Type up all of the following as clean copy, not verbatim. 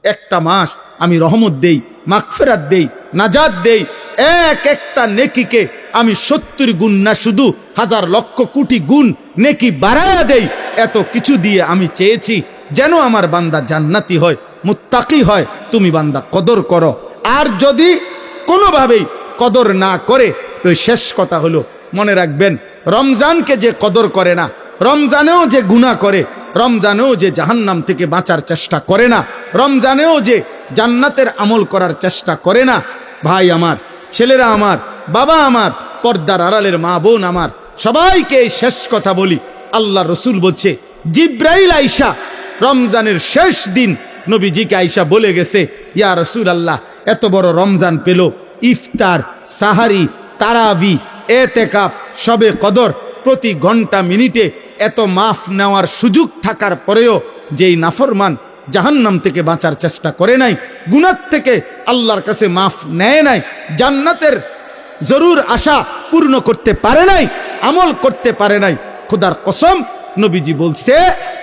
একটা মাস আমি রহমত দেই, মাগফিরাত দেই, নাজাত দেই, একটা নেকিকে আমি 70 গুণ না শুধু হাজার লক্ষ কোটি গুণ নেকি বাড়ায়া দেই। এত কিছু দিয়ে আমি চেয়েছি যেন আমার বান্দা জান্নাতি হয়, মুত্তাকি হয়। তুমি বান্দা কদর করো। আর যদি কোনোভাবেই কদর না করে তো শেষ কথা হলো, মনে রাখবেন, রমজানকে যে কদর করে না, রমজানেও যে গুনাহ করে, রমজানেও যে জাহান্নাম থেকে বাঁচার চেষ্টা করে না, রমজানেও যে জান্নাতের আমল করার চেষ্টা করে না, ভাই আমার, ছেলেরা আমার, বাবা আমার, পর্দার আড়ালের মা বোন আমার, সবাইকে এই শেষ কথা বলি। আল্লাহ রসুল বলছে, জিব্রাইল আইসা রমজানের শেষ দিন নবীজিকে আইসা বলে গেছে, ইয়া রসুল আল্লাহ, এত বড় রমজান পেল, ইফতার, সাহারি, তারাবি, এতেকাফ, শবে কদর, প্রতি ঘন্টা মিনিটে এত মাফ নেওয়ার সুযোগ থাকার পরেও যেই নাফরমান জাহান্নাম থেকে বাঁচার চেষ্টা করে নাই, গুনাহ থেকে আল্লাহর কাছে মাফ নেয় নাই, জান্নাতের জরুর আশা পূর্ণ করতে পারে নাই, আমল করতে পারে নাই, খোদার কসম নবীজি বলছে,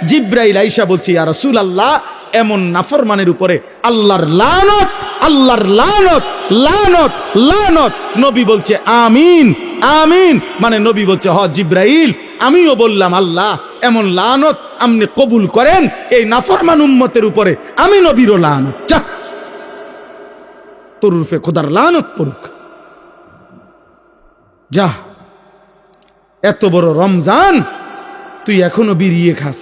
জিব্রাইল আইসা বলছে, ইয়া রাসূলুল্লাহ, এমন নাফরমানের উপরে আল্লাহর লানত, আল্লাহর লানত, লানত, লানত। নবী বলছে আমিন, আমিন। মানে নবী বলছে, হ জিব্রাইল, আমিও বললাম আল্লাহ এমন লানত আপনি কবুল করেন এই নাফরমান উম্মতের উপরে, আমি নবীরও লানত, যা তোর রূপে খোদার লানত পড়ুক, যা। এত বড় রমজান তুই এখনো বিড়িয়ে খাস,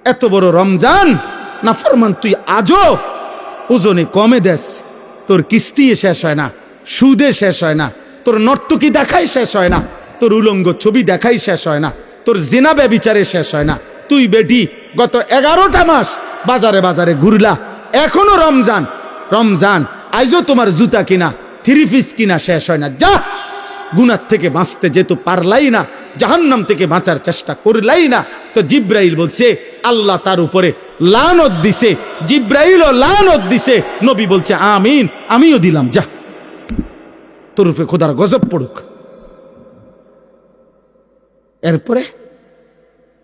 এত বড় রমজান নাফরমান তুই আজও ওজনে কমে দেস, তোর কিস্তি শেষ হয় না, সুদে শেষ হয় না, তোর নর্তকী দেখাই শেষ হয় না, তোর উলঙ্গ ছবি দেখাই শেষ হয় না, তোর জিনা ব্যভিচারে শেষ হয় না। তুই বেটি গত 11টা মাস বাজারে বাজারে ঘুরলা, এখনো রমজান, রমজান আইজও তোমার জুতা কিনা, 3 পিস কিনা শেষ হয় না, যা। গুনাহ থেকে বাঁচতে যেহেতু পারলাই না, জাহান্নাম থেকে বাঁচার চেষ্টা করলাই না, তো জিব্রাইল বলছে আল্লাহ তার উপরে লানত দিছে, জিব্রাইলও লানত দিছে। নবী বলছে আমিন, আমিও দিলাম, যা তোর উপরে খোদার গজব পড়ুক। এরপরে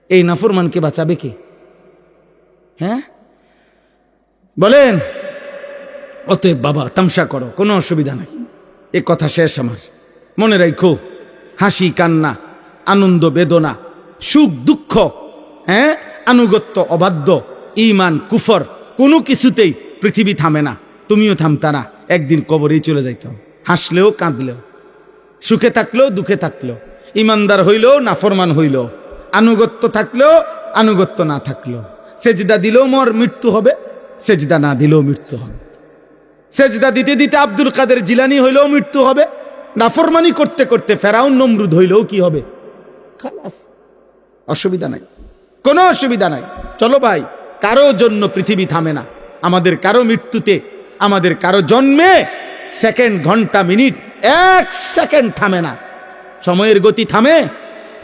এই নাফরমানকে বাঁচাবে কে? হ্যাঁ বলেন? অতএব বাবা, তামসা করো, কোনো অসুবিধা নাই, এ কথা শেষ আমার। মনে রাখো, হাসি কান্না, আনন্দ বেদনা, সুখ দুঃখ, হ্যাঁ, আনুগত্য অবাধ্য, ঈমান কুফর, কোনো কিছুতেই পৃথিবী থামে না, তুমিও থামতা না, একদিন কবরেই চলে যাইতে হবে। হাসলেও কাঁদলেও, সুখে থাকলেও দুঃখে থাকলেও, ইমানদার হইলেও নাফরমান হইলেও, আনুগত্য থাকলেও আনুগত্য না থাকলেও, সেজদা দিলেও মোর মৃত্যু হবে, সেজদা না দিলেও মৃত্যু হবে, সেজদা দিতে দিতে আব্দুল কাদের জিলানী হইলেও মৃত্যু হবে, নাফরমানি করতে করতে ফেরাউন নমরুদ হইলেও কি হবে? খালাস, অসুবিধা নাই, কোনো অসুবিধা নাই। চলো ভাই, কারো জন্য পৃথিবী থামে না, আমাদের কারো মৃত্যুতে, আমাদের কারো জন্মে সেকেন্ড, ঘন্টা, মিনিট, 1 সেকেন্ড থামে না। সময়ের গতি থামে?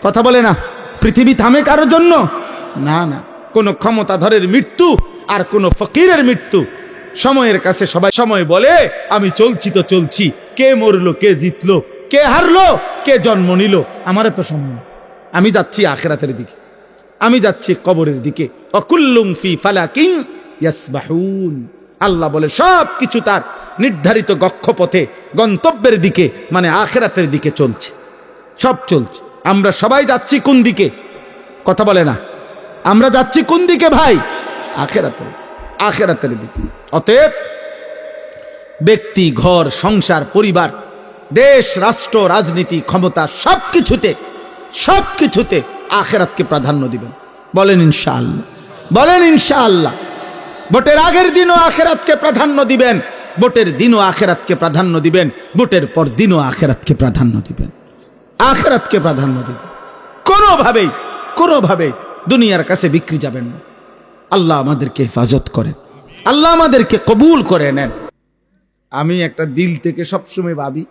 কথা বলে না। পৃথিবী থামে কারো জন্য? না না। কোন ক্ষমতাধরের মৃত্যু আর কোন ফকিরের মৃত্যু, সময়ের কাছে সবাই সময় বলে আমি চলছি তো চলছি, কে মরলো, কে জিতলো, কে হারলো, কে জন্ম নিল, আমার তো সময়, আমি যাচ্ছি আখিরাতের দিকে, আমি যাচ্ছি কবরের দিকে। অকুল্লুম ফি ফালাকিন ইয়াসবাহুন। আল্লাহ বলে সব কিছু তার নির্ধারিত গক্ষপথে, গন্তব্যের দিকে, মানে আখিরাতের দিকে চলছে, সব চলছে। আমরা সবাই যাচ্ছি কোন দিকে? কথা বলে না। আমরা যাচ্ছি কোন দিকে ভাই? আখিরাতের, আখিরাতের দিকে। অতএব ব্যক্তি, ঘর, সংসার, পরিবার, দেশ, রাষ্ট্র, রাজনীতি, ক্ষমতা, সবকিছুতে, সবকিছুতে আখিরাতকে প্রাধান্য দিবেন। বলেন ইনশাআল্লাহ, বলেন ইনশাআল্লাহ। ভোটের আগের দিনও আখিরাতকে প্রাধান্য দিবেন, ভোটের দিনও আখিরাতকে প্রাধান্য দিবেন, ভোটের পর দিনও আখিরাতকে প্রাধান্য দিবেন, আখিরাতকে প্রাধান্য দিবেন। কোনোভাবেই, কোনোভাবেই দুনিয়ার কাছে বিক্রি যাবেন না। আল্লাহ আমাদেরকে হেফাজত করেন, আল্লাহ আমাদেরকে কবুল করে নেন। আমি একটা দিল থেকে সবসময় ভাবি,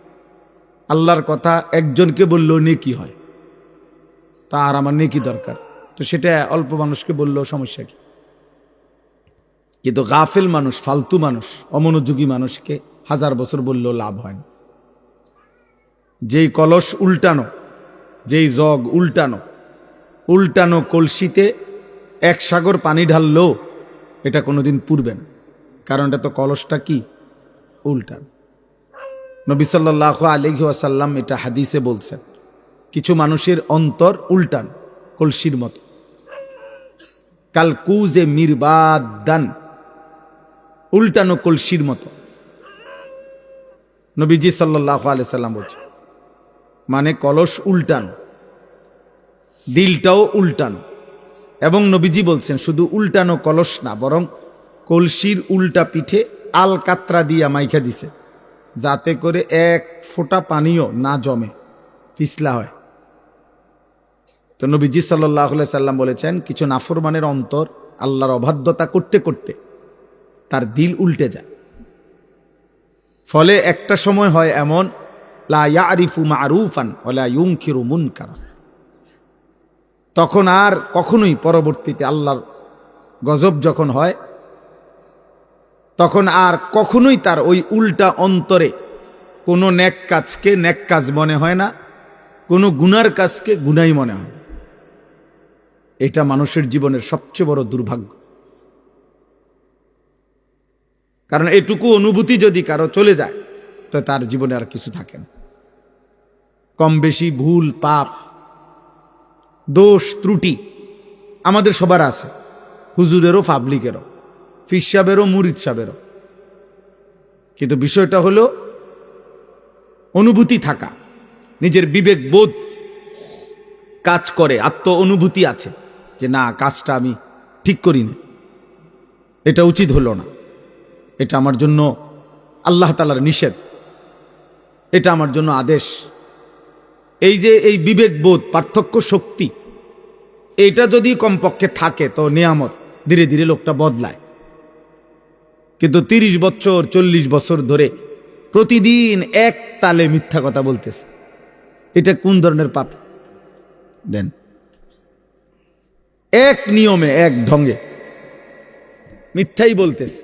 আল্লাহর কথা একজনকে বললেও নেকি হয়, তার আমার নেকি দরকার, তো সেটা অল্প মানুষকে বললেও সমস্যা কি? কিন্তু গাফেল মানুষ, ফালতু মানুষ, অমনোযোগী মানুষকে 1000 বছর বললেও লাভ হয় না। যেই কলস উল্টানো, যেই জগ উল্টানো, উল্টানো কলসিতে 1 সাগর পানি ঢাললেও এটা কোনোদিন পুরবে না। কারণ এটা তো কলসটা কি উল্টান। নবী সাল্লাল্লাহু আলাইহি ওয়াসাল্লাম এটা হাদিসে বলছেন, কিছু মানুষের অন্তর উল্টান কলসির মতো, কালকুজে মিরবাদান, উল্টানো কলসির মতো। নবীজি সাল্লাল্লাহু আলাইহি সাল্লাম বলছেন, মানে কলস উল্টানো, দিলটাও উল্টানো। এবং নবীজি বলছেন শুধু উল্টানো কলস না, বরং কলসির উল্টা পিঠে আল কাতরা দিয়া মাইখা দিছে, যাতে করে এক ফোঁটা পানিও না জমে, পিছলা হয়। তো নবীজি সাল্লাল্লাহু আলাইহি সাল্লাম বলেছেন, কিছু নাফরমানের অন্তর আল্লাহর অবাধ্যতা করতে করতে তার দিল উল্টে যায়। ফলে একটা সময় হয় এমন, লা ইয়ারিফু মারুফান ওয়ালা ইউনকিরু মুনকারা, তখন আর কখনোই পরবর্তীতে আল্লাহর গজব যখন হয়, তখন আর কখনোই তার ওই উল্টা অন্তরে কোনো নেক কাজকে নেক কাজ মনে হয় না, কোনো গুনার কাজকে গুনাই মনে হয়। এটা মানুষের জীবনের সবচেয়ে বড় দুর্ভাগ্য। কারণ এটুকু অনুভূতি যদি কারো চলে যায়, তো তার জীবনে আর কিছু থাকে না। কম বেশি ভুল পাপ দোষ ত্রুটি আমাদের সবার আছে, হুজুরেরও পাবলিকেরও, ফির সাহেবেরও মুরিদ সাহেবেরও। কিন্তু বিষয়টা হলো অনুভূতি থাকা, নিজের বিবেক বোধ কাজ করে, আত্ম অনুভূতি আছে যে না, কাজটা আমি ঠিক করি না, এটা উচিত হলো না, এটা আমার জন্য আল্লাহ তাআলার নিষেধ, এটা আমার জন্য আদেশ। এই যে এই বিবেক বোধ, পার্থক্য শক্তি, এটা যদি কমপক্ষে থাকে তো নিয়ামত, ধীরে ধীরে লোকটা বদলায়। কিন্তু 30 বছর 40 বছর ধরে প্রতিদিন এক তালে মিথ্যা কথা বলতেছে, এটা কোন ধরনের পাপ দেন? এক নিয়মে এক ঢঙ্গে মিথ্যাই বলতেছে,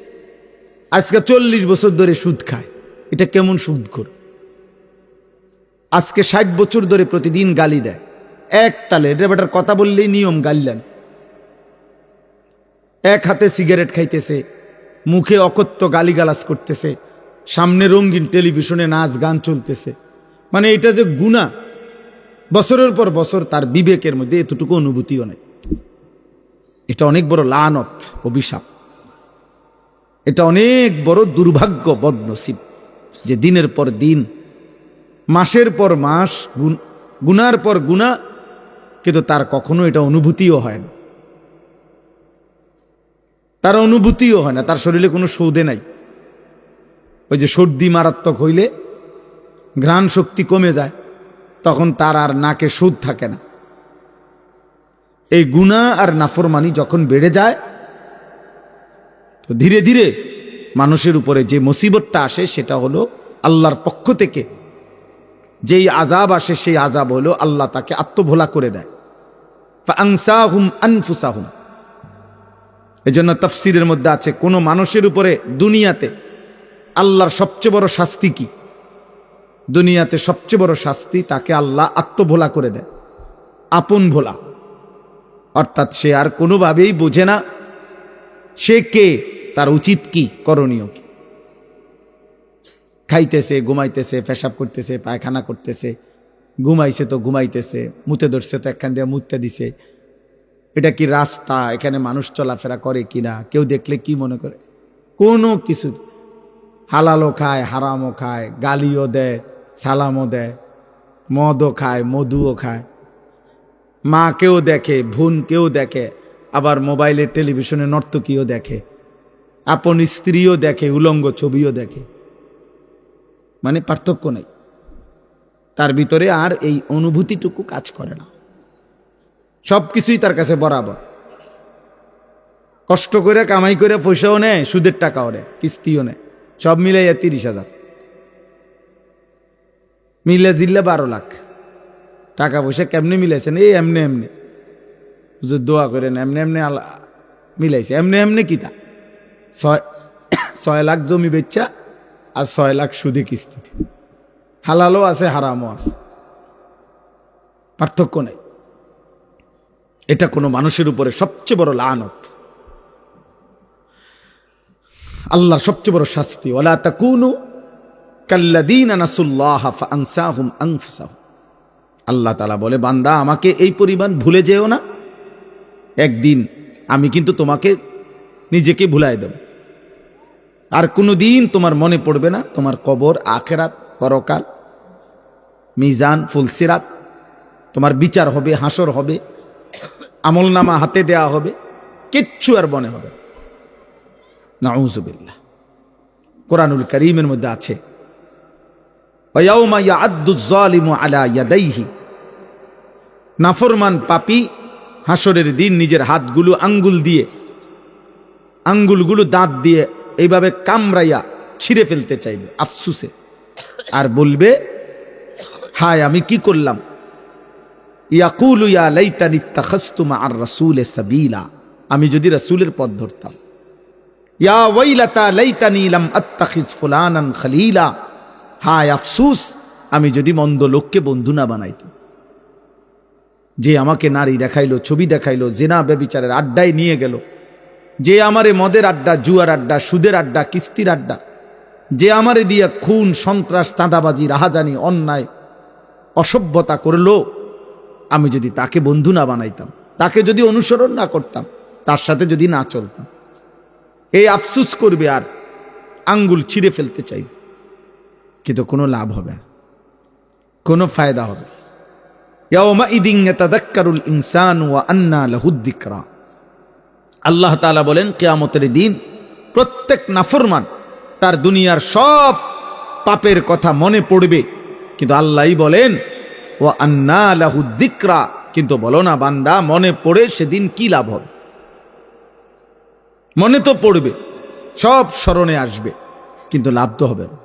আজকে 40 বছর ধরে সুদ খায়, এটা কেমন সুদখোর? আজকে 60 বছর ধরে প্রতিদিন গালি দেয়, এক তালে, এটা বেটার কথা বললেই নিয়ম গালিলেন। এক হাতে সিগারেট খাইতেছে, মুখে অকথ্য গালিগালাজ করতেছে, সামনে রঙিন টেলিভিশনে নাচ গান চলতেছে, মানে এটা যে গুনাহ, বছরের পর বছর তার বিবেকের মধ্যে এতটুকু অনুভূতিও নেই। এটা অনেক বড় লানত, অভিশাপ। এটা অনেক বড় দুর্ভাগ্য, বদনসিব, যে দিনের পর দিন, মাসের পর মাস গুনার পর গুনাহ, কিন্তু তার কখনো এটা অনুভূতিও হয় না, তার অনুভূতিও হয় না, তার শরীরে কোনো সৌদে নাই। ওই যে সর্দি মারাত্মক হইলে ঘ্রাণ শক্তি কমে যায়, তখন তার আর নাকে সুদ থাকে না। এই গুনাহ আর নাফরমানি যখন বেড়ে যায়, তো ধীরে ধীরে মানুষের উপরে যে মুসিবতটা আসে, সেটা হলো আল্লাহর পক্ষ থেকে যেই আযাব আসে, সেই আযাব হলো আল্লাহ তাকে আত্মভোলা করে দেয়। ফাআনসাহুম আনফুসাহুম। এজন্য তাফসীরের মধ্যে আছে, কোন মানুষের উপরে দুনিয়াতে আল্লাহর সবচেয়ে বড় শাস্তি কি? দুনিয়াতে সবচেয়ে বড় শাস্তি, তাকে আল্লাহ আত্মভোলা করে দেয়, আপন ভোলা। অর্থাৎ সে আর কোনোভাবেই বোঝে না সে কে, তার উচিত কি, করণীয় কি। খাইতেছে, ঘুমাইতেছে, পেশাব করতেছে, পায়খানা করতেছে, ঘুমাইছে তো ঘুমাইতেছে, মুতে ধরছে তো একখান দিয়ে মুততে দিছে, এটা কি রাস্তা, এখানে মানুষ চলাফেরা করে কিনা, কেউ দেখলে কি মনে করে, কোনো কিছু। হালালও খায়, হারামও খায়, গালিও দেয়, সালামও দেয়, মদও খায়, মধুও খায়, মাকেও দেখে, বোনকেও দেখে, আবার মোবাইলে টেলিভিশনে নর্তকীও দেখে, আপন স্ত্রীও দেখে, উলঙ্গ ছবিও দেখে। মানে পার্থক্য নেই তার ভিতরে, আর এই অনুভূতিটুকু কাজ করে না। সবকিছুই তার কাছে বরাবর। কষ্ট করে কামাই করে পয়সাও নেয়, সুদের টাকাও নেয়, কিস্তিও নেয়, সব মিলাইয়া 30,000, মিলে জিল্লা 12 লাখ টাকা পয়সা। কেমনে মিলাইছেন? এই এমনে এমনে, দোয়া করেন, এমনি এমনি মিলাইছে। এমনি এমনি কি তা 6 লাখ জমি বেচা আর 6 লাখ সুদে কিস্তিতে। হালালও আছে, হারামও আছে, পার্থক্য নেই। এটা কোনো মানুষের উপরে সবচেয়ে বড় লানত। আল্লাহর সবচেয়ে বড় শাস্তি, ওয়ালা তাকুনু কাল্লাযীনা নাসুল্লাহ ফাআনসাহুম আনফুসাহুম। আল্লাহ তাআলা বলে, বান্দা আমাকে এই পরিমাণ ভুলে যেও না, একদিন আমি কিন্তু তোমাকে নিজেকে ভুলাই দেব। আর কোনোদিন তোমার মনে পড়বে না তোমার কবর, আখিরাত, পরকাল, মিজান, ফুলসিরাত, তোমার বিচার হবে, হাসর হবে, আমলনামা হাতে দেয়া হবে, কিচ্ছু আর মনে হবে। নাউযুবিল্লাহ। কোরআনুল কারীমের মধ্যে আছে, ওয়ায়াউমা ইয়াআদ্দুয যালিমু আলা ইয়াদাইহি, নাফরমান পাপী হাসরের দিন নিজের হাতগুলো আঙ্গুলগুলো দাঁত দিয়ে এইভাবে কামড়াইয়া ছিঁড়ে ফেলতে চাইবে আফসুসে, আর বলবে, হায় আমি কি করলাম। ইয়াকুলু ইয়া লাইতানি ইত্তাখাযতু মা'আর রাসূলি সাবিলা, আমি যদি রাসূলের পথ ধরতাম। ইয়া ওয়াইলাতা লাইতানি লাম আত্তাখিজ ফুলানান খলিলা, হায় আফসুস আমি যদি মন্দ লোককে বন্ধু না বানাইতাম। যে আমাকে নারী দেখাইলো, ছবি দেখাইলো, জিনা ব্যভিচারের আড্ডায় নিয়ে গেল, যে আমারে মদের আড্ডা, জুয়ার আড্ডা, সুদের আড্ডা, কিস্তির আড্ডা, যে আমারে দিয়া খুন, সন্ত্রাস, চাঁদাবাজি, রাহাজানি, অন্যায়, অসভ্যতা করলো, আমি যদি তাকে বন্ধু না বানাইতাম, তাকে যদি অনুসরণ না করতাম, তার সাথে যদি না চলতাম, এই আফসুস করবে আর আঙ্গুল ছিঁড়ে ফেলতে চাইবে, কিন্তু কোনো লাভ হবে না, কোনো ফায়দা হবে। ইয়াউমাইদিন ইয়াতাযাক্কারুল ইনসানু ওয়া আন্না লাহুদ যিকরা। আল্লাহ তাআলা বলেন, কিয়ামতের দিন প্রত্যেক নাফরমান তার দুনিয়ার সব পাপের কথা মনে পড়বে, কিন্তু আল্লাহই বলেন, ওয়া আন্না লাহুদ যিকরা, কিন্তু বলো না বান্দা মনে পড়ে সেদিন কি লাভ হবে। মনে তো পড়বে, সব স্মরণে আসবে, কিন্তু লাভ তো হবে না।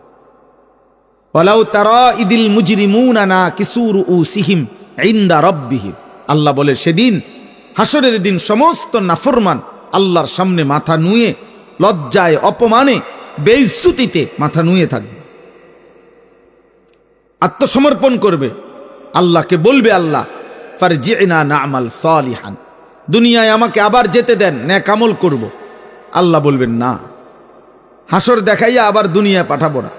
ওয়ালাউ তারা ইদিল মুজরিমুনা নাকিসু রুউসিহিম ইনদা রাব্বিহিম, আল্লাহ বলে সেদিন হাসরের দিন সমস্ত নাফরমান আল্লাহর সামনে মাথা নুয়ে, লজ্জায়, অপমানে, বেইজ্জতিতে মাথা নুয়ে থাকবে, আত্মসমর্পণ করবে, আল্লাহকে বলবে, আল্লাহ ফারজি'না না'মাল সালিহান, দুনিয়ায় আমাকে আবার যেতে দেন, নেক আমল করব। আল্লাহ বলবেন না, হাসর দেখাইয়া আবার দুনিয়ায় পাঠাবো না,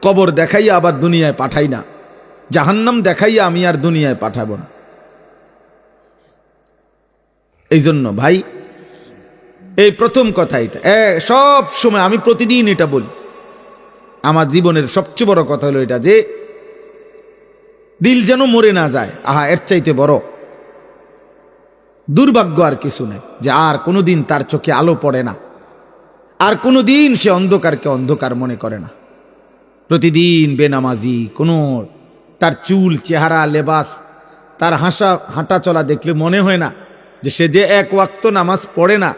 কবর দেখাইয়া আবার দুনিয়ায় পাঠাই না, জাহান্নাম দেখাইয়া আমি আর দুনিয়ায় পাঠাবো না। এই জন্য ভাই, এই প্রথম কথা, এটা সব সময় আমি প্রতিদিন এটা বলি, আমার জীবনের সবচেয়ে বড় কথা হলো এটা, যে দিল যেন মরে না যায়। আহা, এর চাইতে বড় দুর্ভাগ্য আর কিছু নেই, যে আর কোনোদিন তার চোখে আলো পড়ে না, আর কোনোদিন সে অন্ধকারকে অন্ধকার মনে করে না। প্রতিদিন বেনামাজি, কোনো তার চুল, চেহারা, লেবাস, তার হাঁটা চলা দেখলে মনে হয় না যে সে যে এক ওয়াক্ত নামাজ পড়ে না,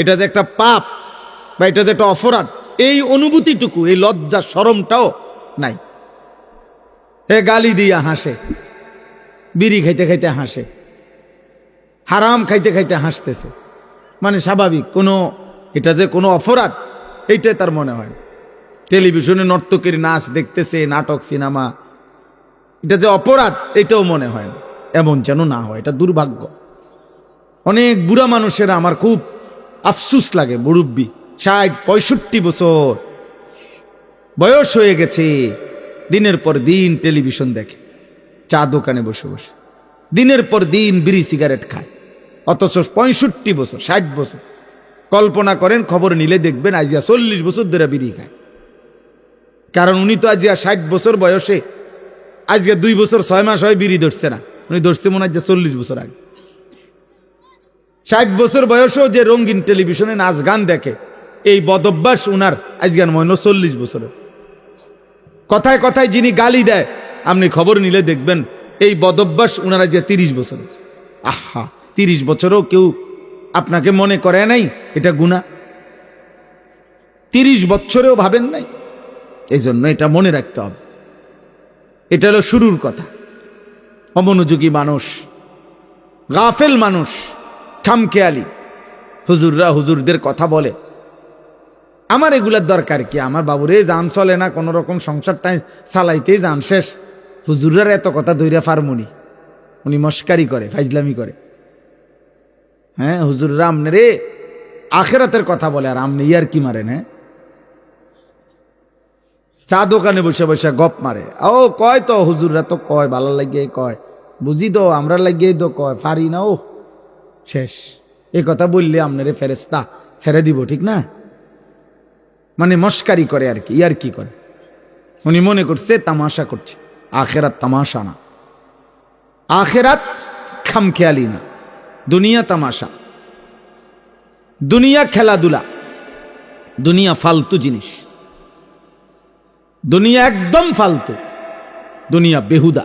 এটা যে একটা পাপ বা এটা যে একটা অপরাধ, এই অনুভূতিটুকু, এই লজ্জা শরমটাও নাই। এ গালি দিয়া হাসে, বিড়ি খাইতে খাইতে হাসে, হারাম খাইতে খাইতে হাসতেছে, মানে স্বাভাবিক, কোনো এটা যে কোনো অপরাধ এইটাই তার মনে হয়। টেলিভিশনে নর্তকীর নাচ দেখতেছে, নাটক, সিনেমা, এটা যে অপরাধ এটাও মনে হয় না। এমন যেন না হয়, এটা দুর্ভাগ্য। অনেক বুড়া মানুষেরা আমার খুব আফসুস লাগে, মুরব্বী 60-65 বছর বয়স হয়ে গেছে, দিনের পর দিন টেলিভিশন দেখে, চা দোকানে বসে বসে দিনের পর দিন বিড়ি সিগারেট খায়, অথচ 65 বছর, 60 বছর। কল্পনা করেন, খবর নিলে দেখবেন আজিয়া 40 বছর ধরে বিড়ি খায়। কারণ উনি তো আজিয়া 60 বছর বয়সে, আজকে 2 বছর 6 মাস হয় বিড়ি ধরছে না, উনি ধরছে মনে হয় 40 বছর আগে। 60 বছর বয়সেও যে রঙিন টেলিভিশনে নাচ গান দেখে, এই বদভ্যাস উনার আজকের মনে 40 বছরের। কথায় কথায় যিনি গালি দেয়, আপনি খবর নিলে দেখবেন এই বদভ্যাস উনারা যে 30 বছরের। আহা, 30 বছরেও কেউ আপনাকে মনে করে নাই এটা গুনাহ? 30 বছরেও ভাবেন নাই? এই জন্য এটা মনে রাখতে হবে। এটা হলো শুরুর কথা। অমনোযোগী মানুষ, গাফেল মানুষ, খামখেয়ালি, হুজুররা হুজুরদের কথা বলে, আমার এগুলার দরকার কি? আমার বাবুরে জান চলে না, কোন রকম সংসারটাই চালাইতেই জান শেষ, হুজুররা এত কথা ধৈর্য ফার্মুনি, উনি মস্কারি করে, ফাইজলামি করে। হ্যাঁ, হুজুররা আমনে রে আখেরাতের কথা বলে, আর আমনে ইয়ার কি মারেন? হ্যাঁ, চা দোকানে বসে বসে গপ মারে। ও কয় তো হুজুররা তো কয়, ভালো লাগিয়ে কয়, বুঝি তো আমরা লাগিয়ে তো কয়, পারি না। ও শেষ। এই কথা বললে আপনারে ফেরেশতা ছেড়ে দিব, ঠিক না? মানে মস্কারি করে আর কি, ইয়ার কি করে। উনি মনে করছে তামাশা করছে। আখেরাত তামাশা না, আখেরাত খামখেয়ালি না। দুনিয়া তামাশা, দুনিয়া খেলাধুলা, দুনিয়া ফালতু জিনিস, দুনিয়া একদম ফালতু, দুনিয়া বেহুদা।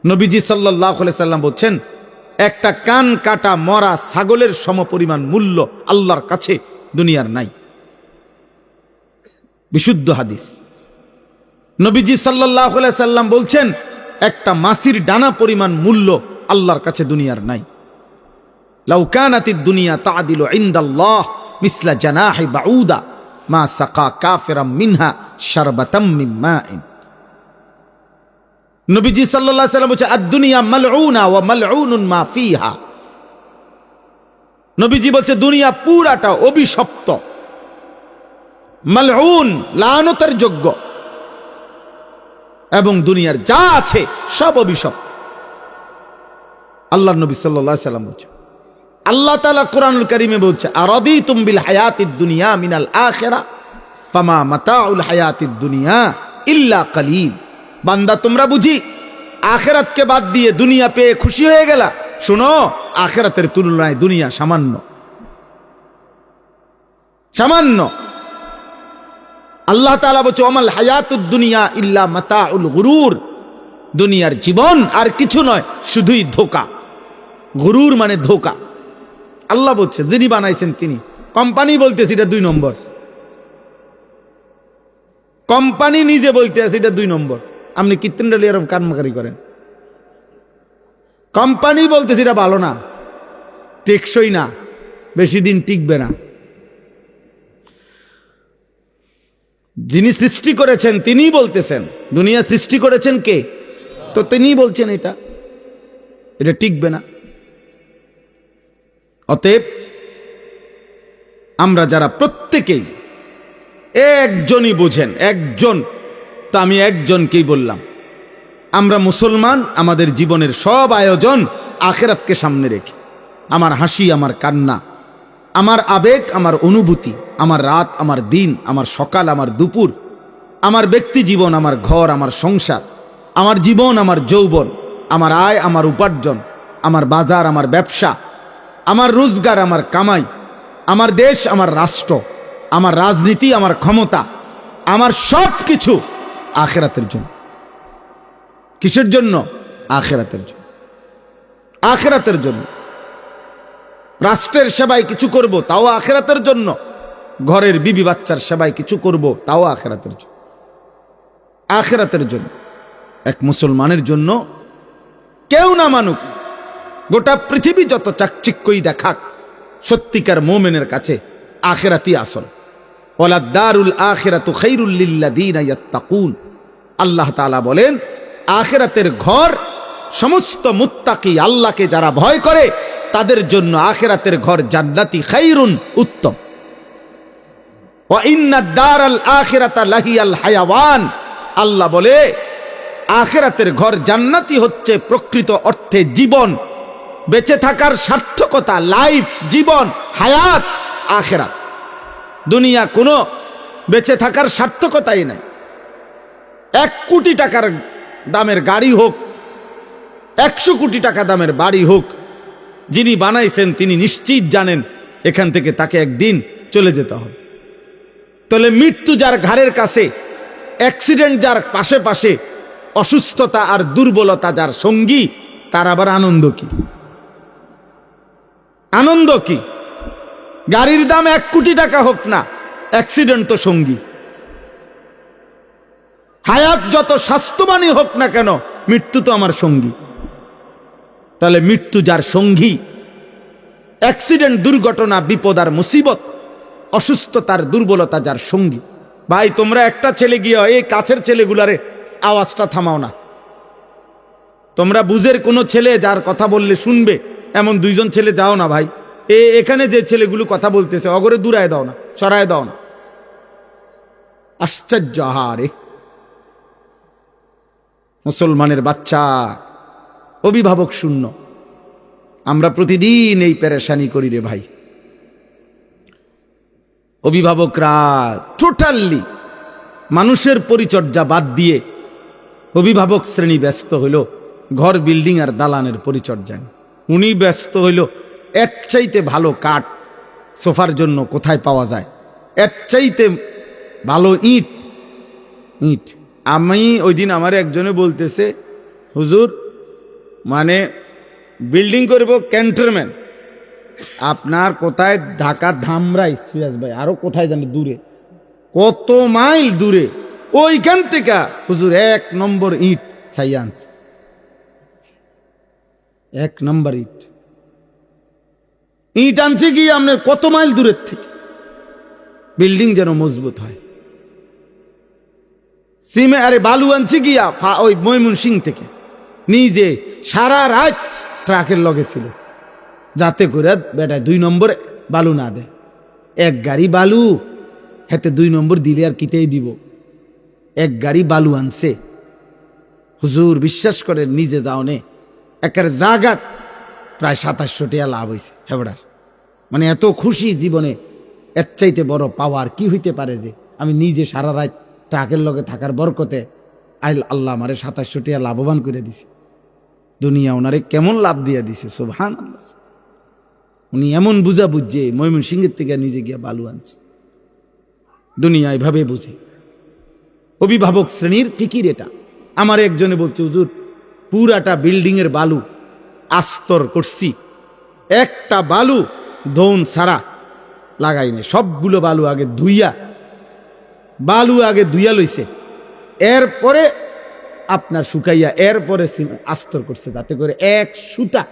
নবীজি সাল্লাল্লাহু আলাইহি সাল্লাম বলছেন, একটা কান কাটা মরা ছাগলের সমপরিমাণ মূল্য আল্লাহর কাছে দুনিয়ার নাই। বিশুদ্ধ হাদিস। নবীজি সাল্লাল্লাহু আলাইহি সাল্লাম বলছেন, একটা মাছির ডানা পরিমাণ মূল্য আল্লাহর কাছে দুনিয়ার নাই। লাউ কানাতিদ দুনিয়া তা'দিলু ইনদাল্লাহ মিসলা জানাহি বাউদা মা সাকা কাফিরাম মিনহা শারবাতাম মিন মাইন। নবীজি সাল্লাল্লাহু আলাইহি সাল্লাম বলেছেন, আদ-দুনিয়া মালউনা ওয়া মালউনুন মা ফিহা। নবীজি বলছে দুনিয়া পুরাটা অভিশপ্ত, মালউন লানতের যোগ্য, এবং দুনিয়ার যা আছে সব অভিশপ্ত। আল্লাহর নবী সাল্লাল্লাহু আলাইহি সাল্লাম বলছেন। আল্লাহ তাআলা কোরআনুল কারীমে বলছে, আরাদিতুম বিল হায়াতিদ দুনিয়া মিনাল আখিরা ফামা মাতাউল হায়াতিদ দুনিয়া ইল্লা কালিল। বান্দা তোমরা বুঝি আখিরাতকে বাদ দিয়ে দুনিয়া পেয়ে খুশি হয়ে গেলা? শোনো, আখিরাতের তুলনায় দুনিয়া সামান্য, সামান্য। আল্লাহ তাআলা বলছে, ওমাল হায়াতুদ দুনিয়া ইল্লা মাতাউল গুরুর। দুনিয়ার জীবন আর কিছু নয়, শুধুই ধোঁকা। গুরুর মানে ধোঁকা। আল্লাহ বলছে, যিনি বানাইছেন তিনি। কোম্পানি বলতেছে এটা 2 নম্বর, কোম্পানি নিজে বলতে আছে এটা 2 নম্বর। আপনি কৃত্রিম এরকম কারমাকারি করেন। কোম্পানি বলতেছে এটা ভালো না, টেকসই না, বেশি দিন টিকবে না। যিনি সৃষ্টি করেছেন তিনিই বলতেছেন। দুনিয়া সৃষ্টি করেছেন কে? তো তিনিই বলছেন এটা টিকবে না। অতএব আমরা যারা প্রত্যেকেই একজনই বোঝেন, একজন, তা আমি একজনকেই বললাম, আমরা মুসলমান, আমাদের জীবনের সব আয়োজন আখিরাতকে সামনে রেখে। আমার হাসি, আমার কান্না, আমার আবেগ, আমার অনুভূতি, আমার রাত, আমার দিন, আমার সকাল, আমার দুপুর, আমার ব্যক্তি জীবন, আমার ঘর, আমার সংসার, আমার জীবন, আমার যৌবন, আমার আয়, আমার উপার্জন, আমার বাজার, আমার ব্যবসা, আমার রোজগার, আমার কামাই, আমার দেশ, আমার রাষ্ট্র, আমার রাজনীতি, আমার ক্ষমতা, আমার সব কিছু আখিরাতের জন্য। কিসের জন্য? আখিরাতের জন্য, আখিরাতের জন্য। রাষ্ট্রের সেবায় কিছু করব, তাও আখিরাতের জন্য। ঘরের বিবি বাচ্চার সেবায় কিছু করব, তাও আখিরাতের জন্য, আখিরাতের জন্য। এক মুসলমানের জন্য কেউ না মানুক, গোটা পৃথিবী যত চাকচিক্যই দেখাক, সত্যিকার মুমিনের কাছে আখিরাতই আসল। ওয়ালাদ দারুল আখিরাতু খায়রুল লিল্লাযিনা ইয়াত্তাকুন। আল্লাহ তাআলা বলেন, আখিরাতের ঘর সমস্ত মুত্তাকি, আল্লাহকে যারা ভয় করে তাদের জন্য আখিরাতের ঘর জান্নাতি, খায়রুন, উত্তম। ওয়া ইন্নাদ দারাল আখিরাতা লাহিয়াল হায়াওয়ান। আল্লাহ বলে আখিরাতের ঘর জান্নাতি হচ্ছে প্রকৃত অর্থে জীবন, বেঁচে থাকার সার্থকতা, লাইফ, জীবন, হায়াত আখিরাত। দুনিয়া কোনো বেঁচে থাকার সার্থকতাই নাই। 1 কোটি টাকার দামের গাড়ি হোক, 100 কোটি টাকা দামের বাড়ি হোক, যিনি বানাইছেন তিনি নিশ্চিত জানেন এখান থেকে তাকে একদিন চলে যেতে হবে। তাহলে মৃত্যু যার ঘাড়ের কাছে, অ্যাক্সিডেন্ট যার পাশে পাশে, অসুস্থতা আর দুর্বলতা যার সঙ্গী, তার আবার আনন্দ কি? আনন্দ কি? গাড়ির দাম 1 কোটি টাকা হোক না, অ্যাক্সিডেন্ট তো সঙ্গী। হায়াত যত স্বাস্থ্যবানই হোক না কেন, মৃত্যু তো আমার সঙ্গী। তাহলে মৃত্যু যার সঙ্গী, অ্যাক্সিডেন্ট, দুর্ঘটনা, বিপদ আর মুসিবত, অসুস্থতার দুর্বলতা যার সঙ্গী। ভাই তোমরা একটা ছেলে গিয়ে এই কাছের ছেলেগুলারে আওয়াজটা থামাও না। তোমরা বুঝের কোনো ছেলে যার কথা বললে শুনবে এমন 2জন ছেলে যাও না ভাই। এখানে যে ছেলেগুলো কথা বলতেছে অগরে দূরায় দাও না, সরায় দাও না। আশ্চর্য! আহারে, মুসলমানের বাচ্চা অভিভাবক শূন্য। আমরা প্রতিদিন এই পেরেশানি করি রে ভাই। অভিভাবকরা টোটালি মানুষের পরিচর্যা বাদ দিয়ে অভিভাবক শ্রেণী ব্যস্ত হইল ঘর, বিল্ডিং আর দালানের পরিচর্যা। উনি ব্যস্ত হইল এর চাইতে ভালো কাঠ সোফার জন্য কোথায় পাওয়া যায়, এর চাইতে ভালো ইট। আমি ওই দিন আমার একজনে বলতেছে, হুজুর মানে বিল্ডিং করব ক্যান্টনমেন্ট, আপনার কোথায় ঢাকা ধামরাই, সিরাজ ভাই আরো কোথায় জানি দূরে, কত মাইল দূরে, ওইখান থেকে হুজুর 1 নম্বর ইট সাইয়ান্স, 1 নম্বর ইট আনছে কি আপনার কত মাইল দূরের থেকে, বিল্ডিং যেন মজবুত হয়। সিমে আরে বালু আনছে গিয়া ওই ময়মনসিং থেকে, নিজে সারা রাত ট্রাকের লগে ছিল, যাতে করে বেটা 2 নম্বর বালু না দেয়। 1 গাড়ি বালু হাতে 2 নম্বর দিলে আর কিতেই দিব। 1 গাড়ি বালু আনছে হুজুর, বিশ্বাস করেন নিজে যাওনে একের জাগাত প্রায় 2700 টাকা লাভ হয়েছে হেবড়ার। মানে এত খুশি জীবনে, এর চাইতে বড় পাওয়ার কি হইতে পারে যে আমি নিজে সারা রাত ট্রাকের লগে থাকার বরকতে আল্লাহ আমারে 2700 টাকা লাভবান করে দিছে। দুনিয়া ওনারে কেমন লাভ দিয়ে দিছে, সুবহানাল্লাহ। উনি এমন বুঝা বুঝছে ময়মনসিংহের থেকে নিজে গিয়া বালু আনছে। দুনিয়া এভাবে বুঝে। অভিভাবক শ্রেণীর ফিকির এটা। আমার একজনে বলছে, হুজুর পুরাটা বিল্ডিং এর বালু আস্তর করছি, একটা বালু ধন সারা লাগাই নাই, সবগুলো বালু আগে ধুইয়া লইছে, এরপরে আপনার শুকাইয়া এরপরে আস্তর করছে, যাতে করে 1 সুতা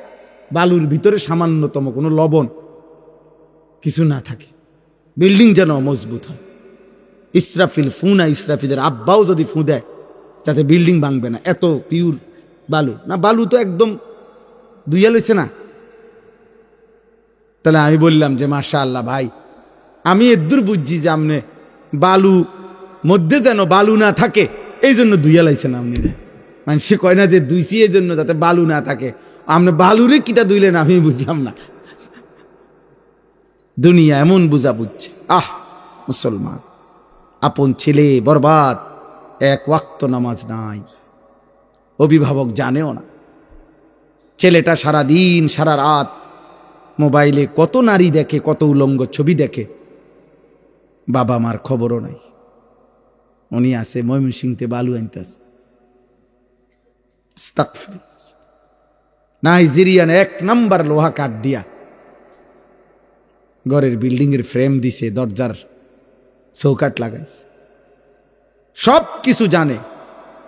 বালুর ভিতরে সামান্যতম কোনো লবণ কিছু না থাকে, বিল্ডিং যেন মজবুত হয়। ইসরাফিলের আব্বাও যদি ফু দেয় যাতে বিল্ডিং ভাঙবে না, এত পিওর বালু না। বালু তো একদম ধুইয়া লইছে না। তাহলে আমি বললাম যে মাশাআল্লাহ ভাই, আমি এদূর বুঝছি যে আপনি বালু মধ্যে যেন বালু না থাকে এই জন্য ধুইয়া লাইছেন আপনি। মানে সে কয় না যে ধুইছি এই জন্য যাতে বালু না থাকে, আপনি বালুরে কিটা ধুইলেন আমি বুঝলাম না। দুনিয়া এমন বুঝা বুঝছে। মুসলমান আপন ছেলে বরবাদ, 1 ওয়াক্ত নামাজ নাই, অভিভাবক জানেও না। ছেলেটা সারা দিন সারা রাত মোবাইলে কত নারী দেখে, কত উলঙ্গ ছবি দেখে, বাবা মার খবরও নাই। উনি আছে ময়মনসিংহে বালু আনতেছে। নাইজেরিয়ান 1 নম্বর লোহা কাঠ দিয়া ঘরের বিল্ডিং এর ফ্রেম দিছে, দরজার চৌকাট লাগাইছে, সব কিছু জানে,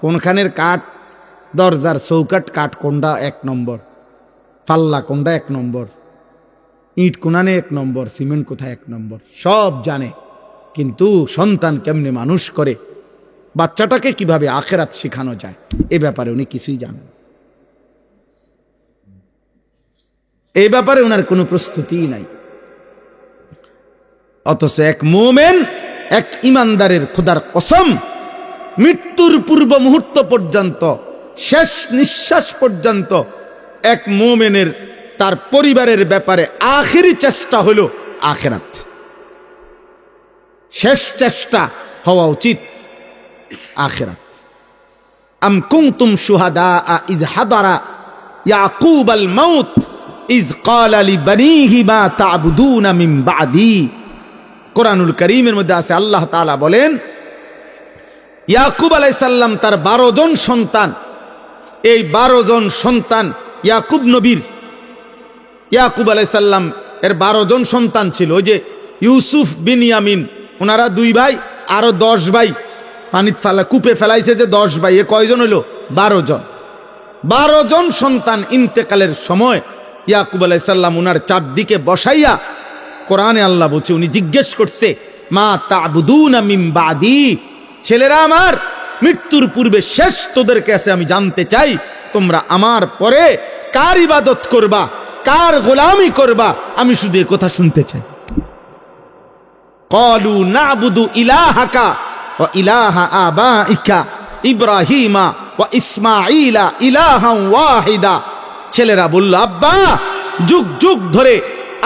কোনখানের কাঠ, দরজার চৌকাট কাঠ কোনটা 1 নম্বর, পাল্লা কোনটা 1 নম্বর, ইট কোনানে 1 নম্বর, সিমেন্ট কোথায় 1 নম্বর, সব জানে। কিন্তু সন্তান কেমনে মানুষ করে, বাচ্চাটাকে কিভাবে আখেরাত শেখানো যায়, এ ব্যাপারে উনি কিছুই জানেন। এই ব্যাপারে ওনার কোনো প্রস্তুতি নাই। অথচ 1 মুমিন, 1 ইমানদারের খোদার কসম, মৃত্যুর পূর্ব মুহূর্ত পর্যন্ত, শেষ নিঃশ্বাস পর্যন্ত 1 মুমিনের তার পরিবারের ব্যাপারে আখেরি চেষ্টা হলো আখিরাত। শেষ চেষ্টা হওয়া উচিত আখিরাত। আম কুনতুম শুহাদা ইয হাদারা ইয়াকুব আল মাউত ইয ক্বালা লিবানিহি মা তা'বুদুনা মিন বা'দি। কোরআনুল কারীমের মধ্যে আছে, আল্লাহ তাআলা বলেন ইয়াকুব আলাইহিস সালাম তার 12 জন সন্তান, এই 12 জন সন্তান ইয়াকুব নবীর, ইয়াকুব আলাইহিস সালাম এর 12 জন সন্তান ছিল। ওই যে ইউসুফ বিনয়ামিন, ওনারা 2 ভাই, আরো 10 ভাই পানিত কূপে ফেলাইছে যে 10 ভাই, এ কয়জন হইল? 12 জন। 12 জন সন্তান ইন্তেকালের সময় ইয়াকুব আলাইহিস সালাম ওনার চারদিকে বসাইয়া, কোরআনে আল্লাহ বলছে, উনি জিজ্ঞেস করছে মা তা'বুদুনা মিন বাদি, ছেলেরা আমার, মৃত্যুর পূর্বে শেষ তোদের কাছে আমি জানতে চাই তোমরা আমার পরে কার ইবাদত করবা, কার গোলামি করবা, আমি শুধু এই কথা শুনতে চাই। ক্বালু না'বুদু ইলাহাকা ওয়া ইলাহা আবাইকা ইব্রাহিমা ওয়া ইসমাঈলা ইলাহান ওয়াহিদা। ছেলেরা বলল, আব্বা, যুগ যুগ ধরে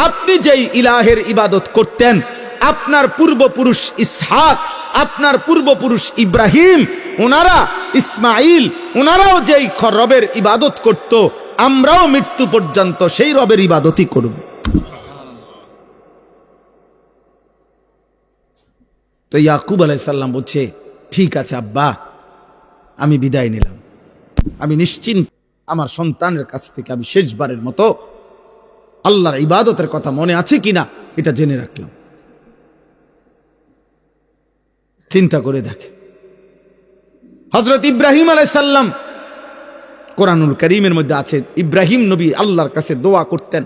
আপনি যেই ইলাহের ইবাদত করতেন, আপনার পূর্বপুরুষ ইসহাক, আপনার পূর্বপুরুষ ইব্রাহিম, ওনারা ইসমাইল, ওনারাও যেই রবের ইবাদত করত, আমরাও মৃত্যু পর্যন্ত সেই রবের ইবাদতই করব। তো ইয়াকুব আলাইহিস সালাম বলছে, ঠিক আছে আব্বা, আমি বিদায় নিলাম, আমি নিশ্চিন্ত, আমার সন্তানের কাছ থেকে আমি শেষবারের মতো আল্লাহর ইবাদতের কথা মনে আছে কিনা এটা জেনে রাখলাম। চিন্তা করে দেখে, হযরত ইব্রাহিম আলাইহিস সালাম, কোরআনুল কারীমের মধ্যে আছে, ইব্রাহিম নবী আল্লাহর কাছে দোয়া করতেন,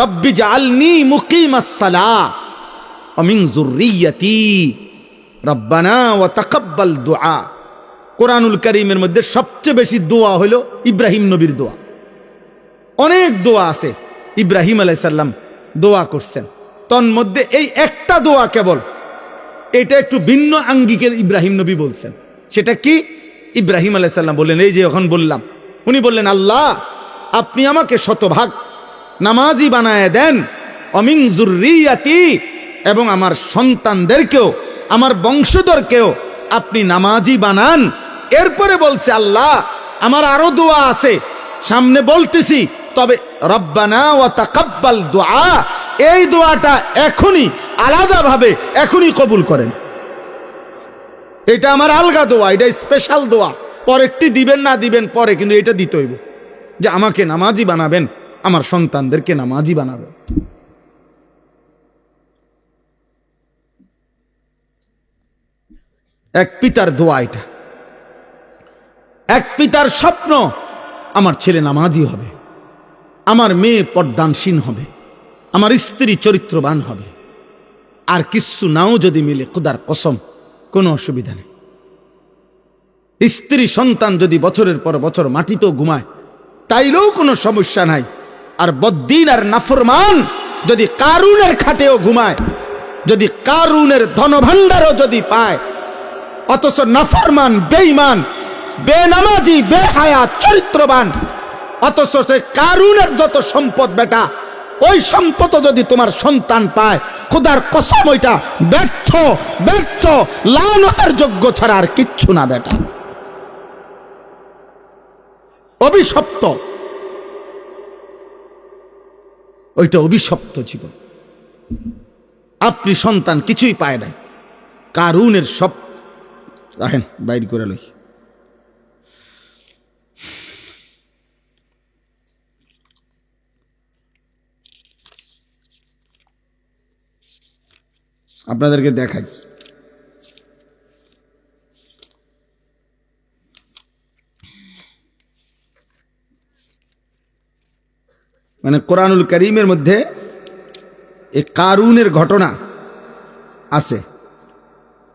রব্বি জাআলনি মুকিমাস সালাহ ওয়া মিন যুররিয়্যাতি রব্বানা ওয়া তাকাব্বাল দুআ। কোরআনুল কারীমের মধ্যে সবচেয়ে বেশি দোয়া হলো ইব্রাহিম নবীর দোয়া। অনেক দোয়া আছে, ইব্রাহিম আলাইহিস সালাম দোয়া করছেন, তন্মধ্যে এই একটা দোয়া কেবল, এটা একটু ভিন্ন আঙ্গিকের ইব্রাহিম নবী বলছেন। সেটা কি? ইব্রাহিম আলাইহিস সালাম বললেন, এই যে এখন বললাম, উনি বললেন, আল্লাহ, আপনি আমাকে শতভাগ নামাজি বানায় দেন, অমিন যুররিয়াতি, এবং আমার সন্তানদেরকেও, আমার বংশধরকেও আপনি নামাজি বানান। এরপরে বলছে, আল্লাহ, আমার আরো দোয়া আছে, সামনে বলতেছি, তবে রব্বানা ওয়া তাকাব্বাল দুআ, এই দোয়াটা এখনই আলাদাভাবে এখনই কবুল করেন। এটা আমার আলগা দোয়া, এটা স্পেশাল দোয়া, পরেরটি দিবেন না দিবেন পরে, কিন্তু এটা দিতে হইব যে আমাকে নামাজি বানাবেন, আমার সন্তানদেরকে নামাজি বানাবেন। এক পিতার দোয়া এটা, এক পিতার স্বপ্ন, আমার ছেলে নামাজি হবে, আমার মেয়ে পর্দানসীন হবে, আমার স্ত্রী চরিত্রবান হবে, আর কিছু নাও যদি মিলে, খোদার কসম কোনো অসুবিধা নেই। স্ত্রী সন্তান যদি বছরের পর বছর মাটিতেও ঘুমায়, তাইলেও কোনো সমস্যা নাই। আর বদ্দিন আর নাফরমান যদি কারুনের খাটেও ঘুমায়, যদি কারুনের ধনভাণ্ডারও যদি পায়, অথচ নাফরমান, বেঈমান, বেনামাজি, বেহায়া, চরিত্রবান, অথচ সে কারুনের যত সম্পদ বেটা, ওই সম্পদ যদি তোমার সন্তান পায়, খোদার কসম ওইটা ব্যর্থ, ব্যর্থ, লানতের যোগ্য ছাড়া আর কিচ্ছু না বেটা, অভিশপ্ত, ওইটা অভিশপ্ত জীবন। আপনি সন্তান কিছুই পায় নাই, কারুনের সব রাখেন বাইর করে লই। আপনাদেরকে দেখাই, মানে কোরআনুল কারীমের মধ্যে এই কারুনের ঘটনা আছে।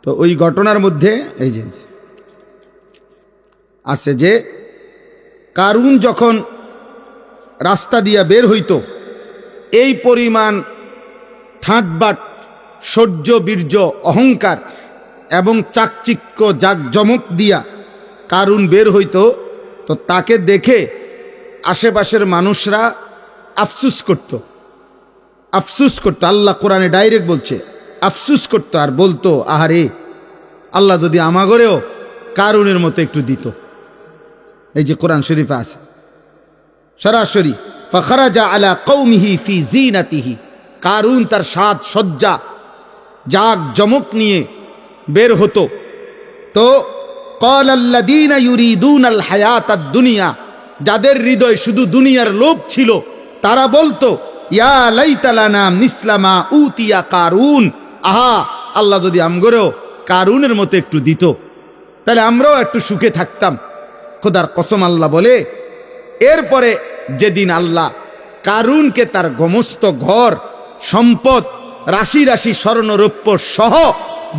তো ওই ঘটনার মধ্যে এই যে আছে যে কারুন যখন রাস্তা দিয়া বের হইতো, এই পরিমাণ ঠাটবাট, সহ্য, বীর্য, অহংকার এবং চাকচিক্য, জাকজমক দিয়া কারুন বের হইতো, তো তাকে দেখে আশেপাশের মানুষরা আফসুস করত, আফসুস করতো। আল্লাহ কোরআনে ডাইরেক্ট বলছে, আফসুস করতো আর বলতো, আহারে, আল্লাহ যদি আমাগরেও কারুনের মতো একটু দিত। এই যে কোরআন শরীফে আছে সরাসরি, ফাখারাজা আলা কওমিহি ফি জিনাতিহি, কারুন তার সাজ সজ্জা, জাক জমক নিয়ে বের হতো। তো ক্বালাল্লাযীনা ইউরিদুনাল হায়াতাদ দুনিয়া, যাদের হৃদয় শুধু দুনিয়ার লোভ ছিল, তারা বলতো, ইয়া লাইতা লানা মিসলা মা উতিয়া কারুন, আহা, আল্লাহ যদি আমগরেও কারুনের মতো একটু দিত, তাহলে আমরাও একটু সুখে থাকতাম। খোদার কসম আল্লাহ বলে, এরপরে যেদিন আল্লাহ কারুনকে তার সমস্ত ঘর সম্পদ, রাশি রাশি স্বর্ণরৌপ্য সহ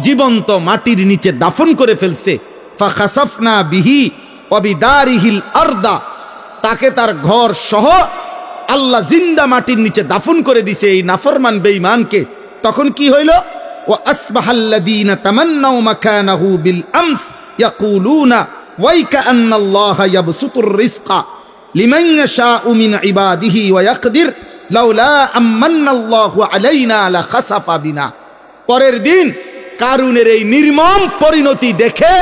জীবন্ত মাটির নিচে দাফন করে ফেলছে, ফাখাসাফনা বিহি ওয়া বিদারিহিল আরদা, তাকে তার ঘর সহ আল্লাহ জিন্দা মাটির নিচে দাফন করে দিছে এই নাফরমান বেঈমানকে। তখন কি হইল? ওয়া আসবাহাল্লাযীনা তামান্নাউ মাকানাহু বিল আমস ইয়াকুলুনা ওয়াইকা আন্নাল্লাহা ইয়াবসুতুর রিজকা লিমান ইয়াশাউ মিন ইবাদিহি ওয়া ইয়াকদির লাউলা আমান্নাল্লাহু আলাইনা লাখাসাফা বিনা। পরের দিন কারুনের এই নির্মম পরিণতি দেখে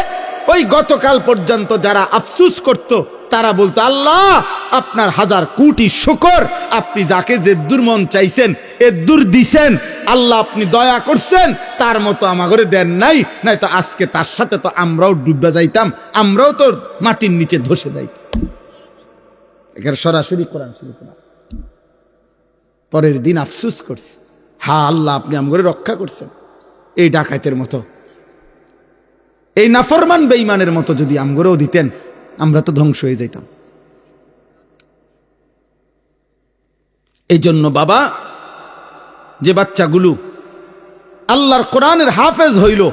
ওই গতকাল পর্যন্ত যারা আফসোস করত তারা বলতো, আল্লাহ আপনার হাজার কোটি শুকর, আপনি যাকে যে দুর্মন চাইছেন এ দূর দিছেন, আল্লাহ আপনি দয়া করছেন, তার মতো আমাগরে দেন নাই, নাই তো আজকে তার সাথে তো আমরাও ডুবে যাইতাম, আমরাও তো মাটির নিচে ধসে যাইতাম। এখানে সরাসরি কোরআন শরীফ না। পরের দিন আফসোস করছে, হা আল্লাহ আপনি আমগরে রক্ষা করছেন। এই ডাকাতের মতো, এই নাফরমান বেঈমানের মতো যদি আমগরেও দিতেন, আমরা তো ধ্বংস হয়ে যাইতাম। এই জন্য বাবা, যে বাচ্চাগুলো আল্লাহর কোরআনের হাফেজ হইল,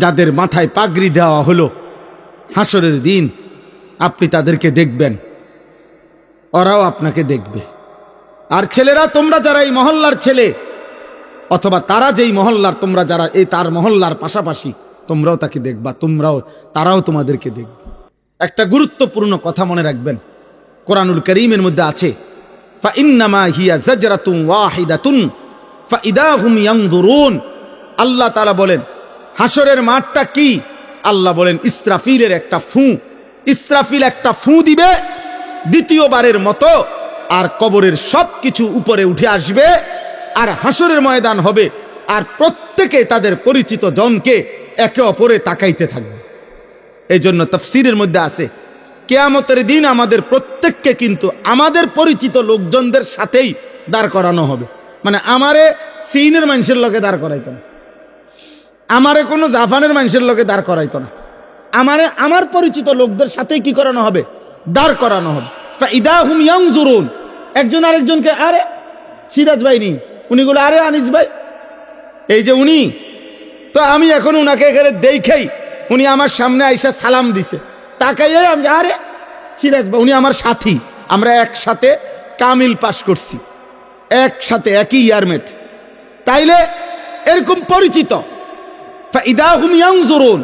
যাদের মাথায় পাগড়ি দেওয়া হলো, হাসরের দিন আপনি তাদেরকে দেখবেন, ওরাও আপনাকে দেখবে। আর ছেলেরা, তোমরা যারা এই মহল্লার ছেলে, অথবা তারা যেই মহল্লার, তোমরা যারা এই তার মহল্লার পাশাপাশি, তোমরাও তাকে দেখবা, তারাও তোমাদেরকে দেখবে। একটা গুরুত্বপূর্ণ কথা মনে রাখবেন, কোরআনুল কারীমের মধ্যে আছে, ফাইন্নামা হিয়া জাজরাতুন ওয়াহিদাতুন ফাইদা হুম ইয়ানজুরুন। আল্লাহ তাআলা বলেন হাসরের মাঠটা কি? আল্লাহ বলেন ইসরাফিলের একটা ফু। ইসরাফিল একটা ফু দিবে দ্বিতীয়বারের মতো, আর কবরের সব কিছু উপরে উঠে আসবে, আর হাসরের ময়দান হবে, আর প্রত্যেকে তাদের পরিচিত জনকে একে অপরে তাকাইতে থাকবে। এই জন্য তাফসীরের মধ্যে আছে, কিয়ামতের দিন আমাদের প্রত্যেককে কিন্তু আমাদের পরিচিত লোকজনদের সাথেই দাঁড় করানো হবে। মানে আমারে চীনের মানুষের লোকে দাঁড় করাইতো না, আমারে কোনো জাপানের মানুষের লোকে দাঁড় করাইতো না, আমারে আমার পরিচিত লোকদের সাথেই কি করানো হবে? দাঁড় করানো হবে। ফাইদা হুম ইয়ানজুরুন। একজন আরেকজনকে, আরে সিরাজ ভাই নি, উনি গুলো, আরে আনিস ভাই, এই যে উনি, তো আমি এখন উনাকে এখানে দেখেই উনি আমার সামনে আইসা সালাম দিছে, তাকাইয়ে আমি, আরে সিরাজ ভাই, উনি আমার সাথী, আমরা একসাথে কামিল পাশ করছি, একসাথে একই ইয়ারমেট, তাইলে এরকম পরিচিত। ফাইদা হুম ইয়ানজুরুন।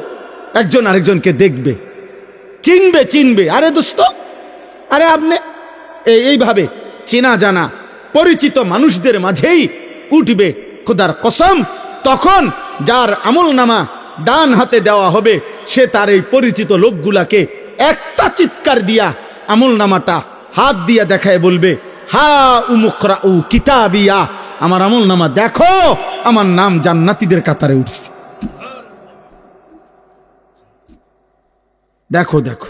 একজন আরেকজনকে দেখবে, চিনবে, আরে দোস্ত, আরে আপনি, এইভাবে চেনা জানা পরিচিত মানুষদের মাঝেই উঠবে। খোদার কসম, তখন যার আমল নামা ডান হাতে দেওয়া হবে, সে তার এই পরিচিত লোকগুলাকে একটা চিৎকার দিয়া আমল নামাটা হাত দিয়া দেখায় বলবে, হা উমুকরাউ কিতাবিয়া, আমার আমল নামা দেখো, আমার নাম জান্নাতীদের কাতারে উঠছে। দেখো দেখো।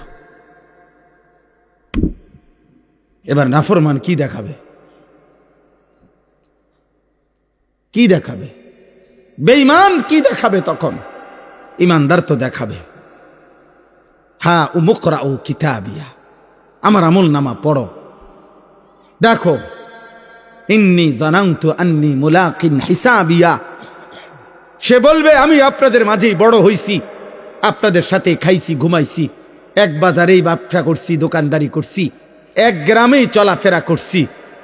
এবার নাফরমান কি দেখাবে? কি দেখাবে? বেঈমান কি দেখাবে তখন? ইমানদার তো দেখাবে, হা উমুকরাউ কিতাবিয়া, আমার আমল নামা পড়ো, দেখো, ইন্নী জানানতু আন্নী মুলাকিন হিসাবিয়া। সে বলবে, আমি আপনাদের মাঝেই বড় হইছি, আপনাদের সাথে খাইছি, ঘুমাইছি, এক বাজারেই ব্যবসা করছি, দোকানদারি করছি, এক গ্রামেই চলাফেরা করছি,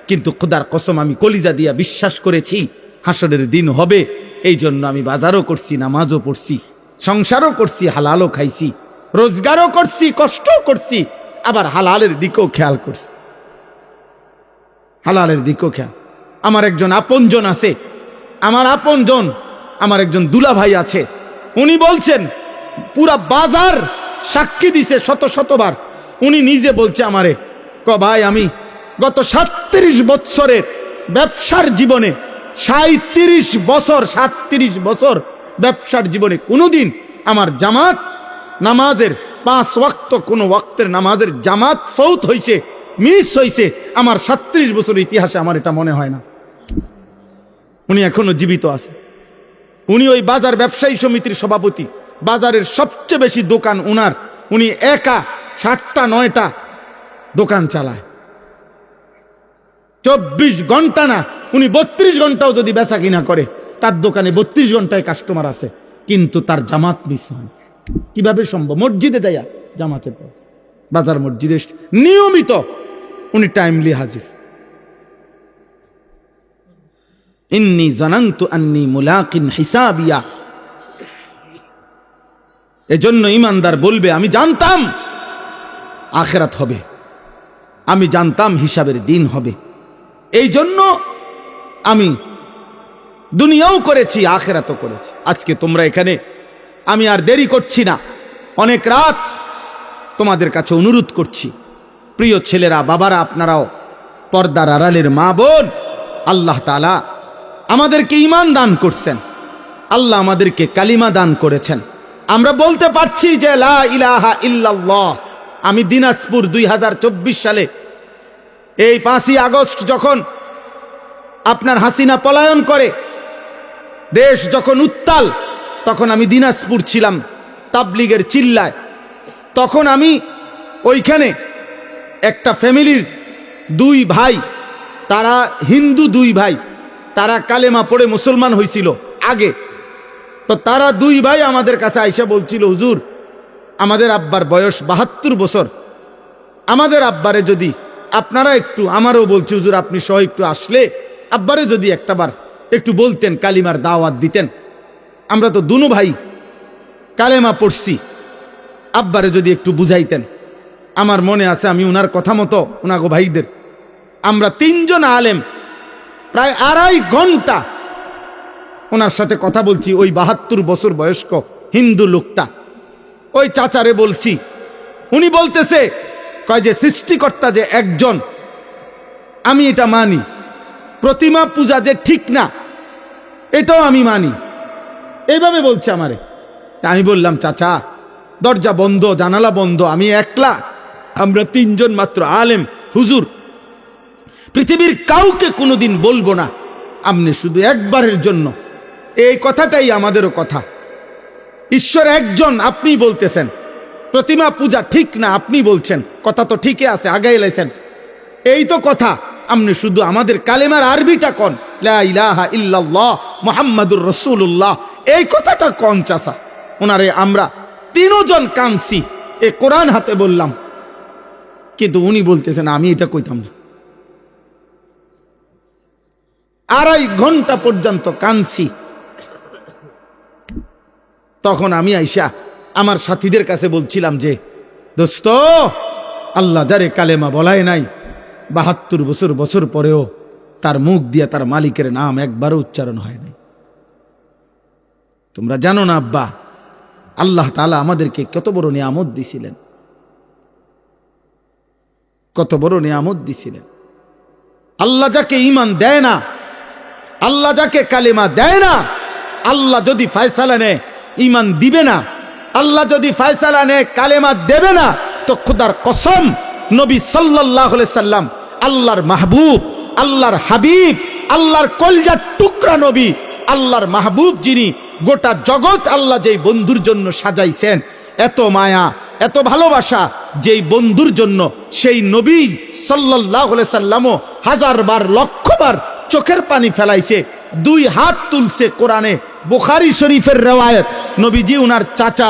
কিন্তু খোদার কসম আমি কলিজা দিয়া বিশ্বাস করেছি হাসরের দিন হবে, এই জন্য আমি বাজারও করছি, নামাজও পড়ছি, সংসারও করছি, হালালও খাইছি, রোজগারও করছি, কষ্টও করছি, আবার হালালের দিকেও খেয়াল করছি, হালালের দিকেও খেয়াল। আমার একজন আপনজন আছে, আমার আপনজন, আমার একজন দুলা ভাই আছে, উনি বলছেন, পুরা বাজার সাক্ষী দিছে শতবার, উনি নিজে বলছে আমারে, ভাই আমি গত 37 বছরের ব্যবসার জীবনে, 37 বছর ব্যবসার জীবনে কোনোদিন আমার জামাত নামাজের 5 ওয়াক্ত কোনো ওয়াক্তের নামাজের জামাত ফৌত হইছে, মিস হইছে, আমার 37 বছরের ইতিহাসে আমার এটা মনে হয় না। উনি এখনো জীবিত আছে, উনি ওই বাজার ব্যবসায়ী সমিতির সভাপতি, বাজারের সবচেয়ে বেশি দোকান উনার, উনি একা 7টা 9টা দোকান চালায়, 24 ঘন্টা না, উনি 32 ঘন্টাও যদি বেচা কিনা করে, তার দোকানে 32 ঘন্টায় কাস্টমার আছে, কিন্তু তার জামাত মিস হয়। কিভাবে সম্ভব? মসজিদে যাইয়া জামাতে পড়ে, বাজার মসজিদে নিয়মিত উনি টাইমলি হাজির। ইন্নী জানান্তু আন্নী মুলাকিন হিসাবিয়া। এজন্য ঈমানদার বলবে আমি জানতাম আখিরাত হবে, আমি জানতাম হিসাবের দিন হবে, এই জন্য আমি দুনিয়াও করেছি আখিরাতও করেছি। আজকে তোমরা এখানে, আমি আর দেরি করছি না, অনেক রাত তোমাদের কাছে অনুরোধ করছি, প্রিয় ছেলেরা, বাবারা, আপনারাও পর্দার আড়ালের মা বোন, আল্লাহ তাআলা আমাদেরকে ঈমান দান করছেন, আল্লাহ আমাদেরকে কালিমা দান করেছেন। আমরা বলতে পারছি যে লা ইলাহা ইল্লাল্লাহ। আমি দিনাজপুর 2024 সালে এই 5ই আগস্ট যখন আপনার হাসিনা পলায়ন করে, দেশ যখন উত্তাল, তখন আমি দিনাজপুর ছিলাম তাবলিগের চিল্লায়। তখন আমি ওইখানে একটা ফ্যামিলির 2 ভাই, তারা হিন্দু 2 ভাই, তারা কালেমা পড়ে মুসলমান হয়েছিল আগে। তো তারা 2 ভাই আমাদের কাছে আইসা বলছিল, হুজুর আমাদের আব্বার বয়স 72 বছর, আমাদের আব্বারে যদি আপনারা একটু, আমারও বলছি হুজুর আপনি সহ একটু আসলে আব্বারে যদি একটাবার একটু বলতেন, কালিমার দাওয়াত দিতেন। আমরা তো দুনো ভাই কালেমা পড়ছি, আব্বারে যদি একটু বুঝাইতেন। আমার মনে আছে আমি উনার কথা মতো উনাগো ভাইদের, আমরা 3 জন আলেম প্রায় 2.5 ঘন্টা ওনার সাথে কথা বলছি। ওই 72 বছর বয়স্ক হিন্দু লোকটা, ওই চাচারে বলছি, উনি বলতেছে কয় যে সৃষ্টিকর্তা যে একজন, আমি এটা মানি, প্রতিমা পূজা যে ঠিক না এটাও আমি মানি, এইভাবে বলছে আমারে। আমি বললাম চাচা দরজা বন্ধ, জানালা বন্ধ, আমি একলা, আমরা 3 জন মাত্র আলেম, হুজুর পৃথিবীর কাউকে কোনোদিন বলবো না, আপনি শুধু একবারের জন্য, এই কথাটাই আমাদেরও কথা। ঈশ্বর একজন, আপনি বলতেছেন প্রতিমা পূজা ঠিক না, আপনি বলছেন কথা তো ঠিকই আছে, আগাই লাইছেন, এই তো কথা। আপনি শুধু আমাদের কালেমার আরবিটা কোন, লা ইলাহা ইল্লাল্লাহ মুহাম্মাদুর রাসূলুল্লাহ, এই কথাটা কোন চাচা। ওনারে আমরা 3 জন কাঁদছি, এ কোরআন হাতে বললাম, কিন্তু উনি বলতেছেন আমি এটা কইতাম না। 2.5 ঘন্টা পর্যন্ত কাঁদছি। তখন আমি আইসা আমার সাথীদের কাছে বলছিলাম যে দোস্ত, আল্লাহ যারে কালেমা বলায় নাই, 72 বছর পরেও তার মুখ দিয়ে তার মালিকের নাম একবারও উচ্চারণ হয় নাই। তোমরা জানো না আব্বা, আল্লাহ তাআলা আমাদেরকে কত বড় নিয়ামত দিছিলেন, কত বড় নিয়ামত দিছিলেন। আল্লাহ যাকে ঈমান দেয় না, আল্লাহ যাকে কালেমা দেয় না, আল্লাহ যদি ফয়সালা নেয় ঈমান দিবে না, আল্লাহ যদি ফয়সালা নেয় কালেমা দেবে না, তো খোদার কসম নবী সাল্লাল্লাহু আলাইহি সাল্লাম, আল্লাহর মাহবুব, আল্লাহর হাবিব, আল্লাহর কলজার টুকরা নবী, আল্লাহর মাহবুব যিনি, গোটা জগৎ আল্লাহ যেই বন্ধুর জন্য সাজাইছেন, এত মায়া এত ভালোবাসা যেই বন্ধুর জন্য, সেই নবী সাল্লাল্লাহু আলাইহি সাল্লামও 1000 বার 1,00,000 বার চোখের পানি ফেলাইছে, 2 হাত তুলছে। কোরআনে বুখারী শরীফের রওয়ায়াত, নবীজি উনার চাচা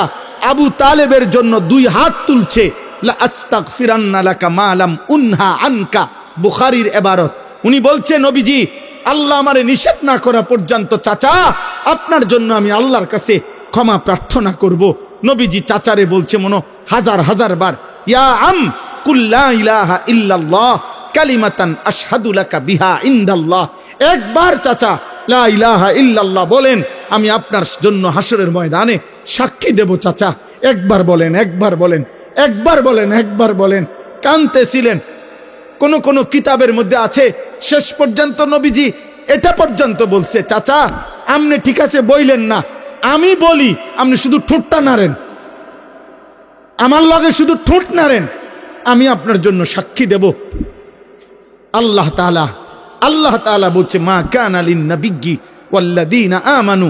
আবু তালেবের জন্য 2 হাত তুলছে, লা আস্তাগফিরান্না লাকা মা লাম উনহা আনকা, বুখারীর ইবারত। উনি বলছে নবীজি আল্লাহ আমারে নিষেধ না করা পর্যন্ত চাচা আপনার জন্য আমি আল্লাহর কাছে ক্ষমা প্রার্থনা করব। নবীজি চাচারে বলছে মনো 1000 বার, ইয়া আম কুল লা ইলাহা ইল্লাল্লাহ কালিমাতান আশহাদু লাকা বিহা ইনদাল্লাহ। একবার চাচা লা ইলাহা ইল্লাল্লাহ বলেন, আমি আপনার জন্য হাসরের ময়দানে সাক্ষী দেব। চাচা একবার বলেন, একবার বলেন, একবার বলেন, একবার বলেন। কাঁদতেছিলেন। কোন কোন কিতাবের মধ্যে আছে শেষ পর্যন্ত নবীজি এটা পর্যন্ত বলছে, চাচা আপনি ঠিক আছে বইলেন না, আমি বলি, আপনি শুধু ঠোঁটটা নাড়েন, আমার লগে শুধু ঠোঁট নাড়েন, আমি আপনার জন্য সাক্ষী দেব। আল্লাহ তাআলা বলছে, মা কানা লিন নাবিয়্যি ওয়াল্লাযীনা আমানু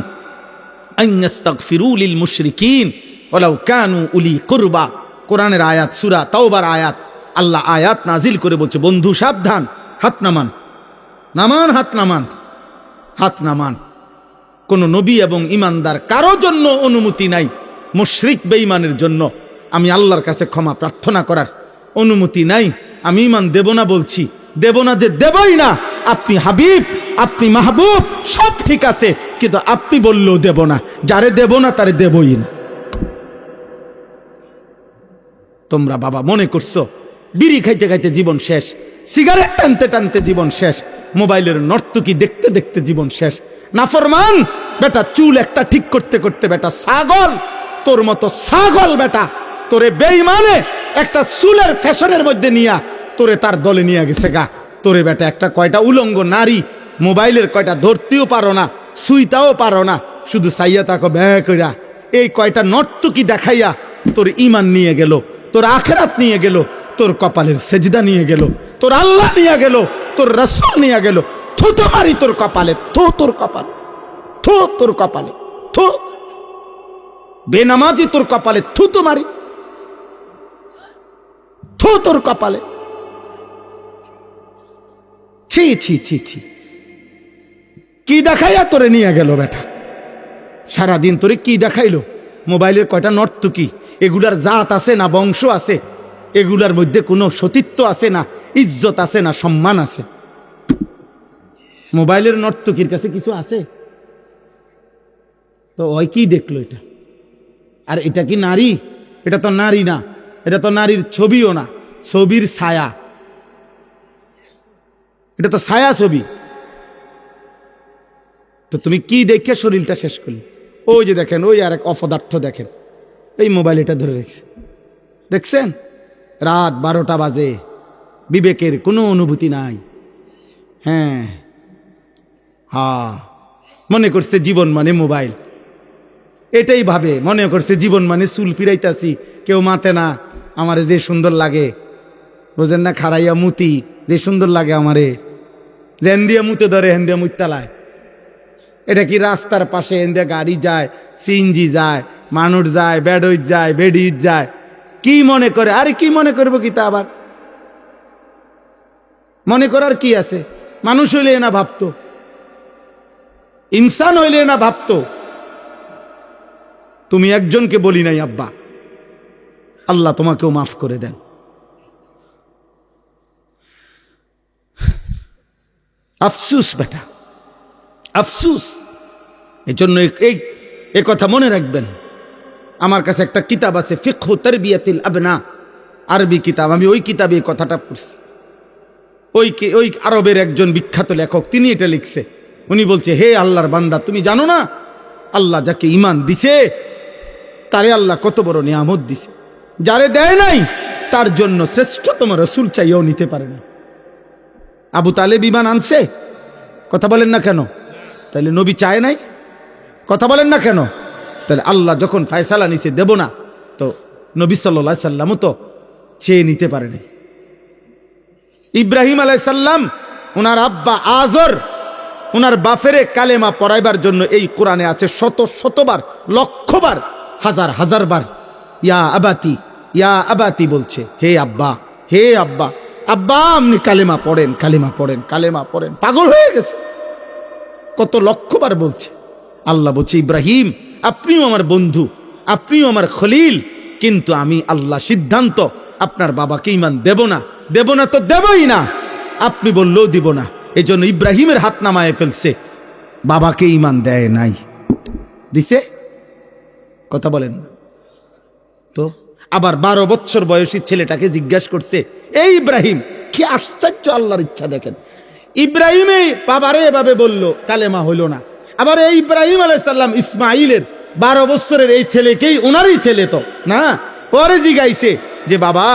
আন ইস্তাগফিরু লিল মুশরিকিন ওয়ালাউ কানু উলি কুরবা। কোরআনের আয়াত, সূরা তাওবার আয়াত। আল্লাহ আয়াত নাজিল করে বলছে, বন্ধু সাবধান, হাত নামান, নামান, হাত নামান, হাত নামান। কোন নবী এবং ইমানদার কারো জন্য অনুমতি নাই মুশরিক বেঈমানের জন্য আমি আল্লাহর কাছে ক্ষমা প্রার্থনা করার অনুমতি নাই। আমি ঈমান দেব না বলছি, দেব না যে দেবই না, আপনি হাবিব, আপনি মাহবুব, সব ঠিক আছে, কিন্তু আপনি বললেও দেব না, যারে দেব না তারে দেবই না। তোমরা বাবা মনে করছো বিড়ি খাইতে খাইতে জীবন শেষ, সিগারেট টানতে টানতে জীবন শেষ, মোবাইলের নর্তকী দেখতে দেখতে জীবন শেষ। নাফরমান বেটা, চুল একটা ঠিক করতে করতে বেটা ছাগল, তোর মতো ছাগল বেটা, তোরে বেঈমানে একটা চুলের ফ্যাশনের মধ্যে নিয়া তোরে তার দলে নিয়ে গেছে গা। তোরে বেটা একটা কয়টা উলঙ্গ নারী মোবাইলের কয়টা ধরতেও পারো না, সুইতাও পারো না, শুধু চাইয়া তাকে ব্যয় কইরা এই কয়টা নর্তকী দেখাইয়া তোর ইমান নিয়ে গেল, তোর আখেরাত নিয়ে গেল, তোর কপালের সেজদা নিয়ে গেল, তোর আল্লাহ নিয়ে গেল, তোর রাসূল নিয়ে গেল। থুতো মারি তোর কপালে, থু তোর কপালে, থু তোর কপালে, থু বেনামাজি তোর কপালে, থুতো মারি, থু তোর কপালে। ছি ছি ছি ছি, কি দেখাইয়া তোরে নিয়ে গেল বেটা? সারাদিন তোরে কি দেখাইলো? মোবাইলের কয়টা নর্তকী, এগুলার জাত আছে না বংশ আছে? এগুলার মধ্যে কোনো সতীত্ব আছে না, ইজ্জত আছে না, সম্মান আছে? মোবাইলের নর্তকীর কাছে কিছু আছে? তো ওই কি দেখলো এটা? আর এটা কি নারী? এটা তো নারী না, এটা তো নারীর ছবিও না, ছবির ছায়া, এটা তো ছায়া ছবি। তো তুমি কি দেখে শরীরটা শেষ করলে? ওই যে দেখেন, ওই আর এক অপদার্থ দেখেন, এই মোবাইল এটা ধরে রেখেছে, দেখছেন? রাত 12টা বাজে, বিবেকের কোনো অনুভূতি নাই। হ্যাঁ হ্যাঁ, মনে করছে জীবন মানে মোবাইল, এটাই ভাবে, মনে করছে জীবন মানে চুল ফিরাইতাছি, কেউ মাতে না, আমারে যে সুন্দর লাগে, বোঝেন না? খাড়াইয়া মুতি, যে সুন্দর লাগে আমারে, যেন দিয়ে মুতে ধরে হেন দিয়ে মুতালায়। এটা কি রাস্তার পাশে হেন দিয়ে গাড়ি যায়, সিএনজি যায়, মানুষ যায়, বেডইট যায়, বেডিট যায়, কি মনে করে? আরে কি মনে করবো কি তা আবার? মনে করার কি আছে? মানুষ হইলে না ভাবতো, ইনসান হইলে না ভাবতো। তুমি একজনকে বলি নাই আব্বা, আল্লাহ তোমাকেও মাফ করে দেন। আফসুস বেটা, আফসুস। এই জন্য এই কথা মনে রাখবেন। আমার কাছে একটা কিতাব আছে, ফিকহু তারবিয়াতিল আবনা, আরবি কিতাব। আমি ওই কিতাবে এই কথাটা পড়ছি। ওই আরবের একজন বিখ্যাত লেখক, তিনি এটা লিখছে। উনি বলছে, হে আল্লাহর বান্দা, তুমি জানো না আল্লাহ যাকে ঈমান দিছে তারে আল্লাহ কত বড় নিয়ামত দিছে। যারে দেয় নাই তার জন্য শ্রেষ্ঠতম রাসূল চাইও নিতে পারে না। আবু তালেব ঈমান আনছে, কথা বলেন না কেন? তাহলে নবী চায় নাই, কথা বলেন না কেন? তাহলে আল্লাহ যখন ফয়সালা নিছে দেব না, তো নবী সাল্লাল্লাহু আলাইহি সাল্লামও তো চেয়ে নিতে পারে নাই। ইব্রাহিম আলাইহিস সালাম, ওনার আব্বা আজর ওনার বাফেরে কালেমা পড়াইবার জন্য এই কোরআনে আছে শত শতবার, লক্ষবার, হাজার হাজার বার ইয়া আবাতি, ইয়া আবাতি বলছে, হে আব্বা, হে আব্বা, আব্বা আপনি কালেমা পড়েন, কালেমা পড়েন, কালেমা পড়েন। পাগল হয়ে গেছে, কত লক্ষবার বলছে। আল্লাহ বলছে, ইব্রাহিম আপনিও আমার বন্ধু, আপনিও আমার খলিল, কিন্তু আমি আল্লাহ সিদ্ধান্ত আপনার বাবাকে ঈমান দেব না, দেব না তো দেবই না, আপনি বললেও দিব না। এই জন্য ইব্রাহিমের হাত নামায় ফেলছে, বাবাকে ঈমান দেয় নাই, দিছে? কথা বলেন না তো। আবার 12 বছর বয়সী ছেলেটাকে জিজ্ঞাসা করছে, এই ইব্রাহিম, কি আশ্চর্য আল্লাহর ইচ্ছা দেখেন। ইব্রাহিমে বাবারে এভাবে বলল, কালেমা হইল না। আবার এই ইব্রাহিম আলাইহিস সালাম ইসমাইলের 12 বছরের এই ছেলেকেই, ওনারই ছেলে তো না, পরে জিগাইছে যে বাবা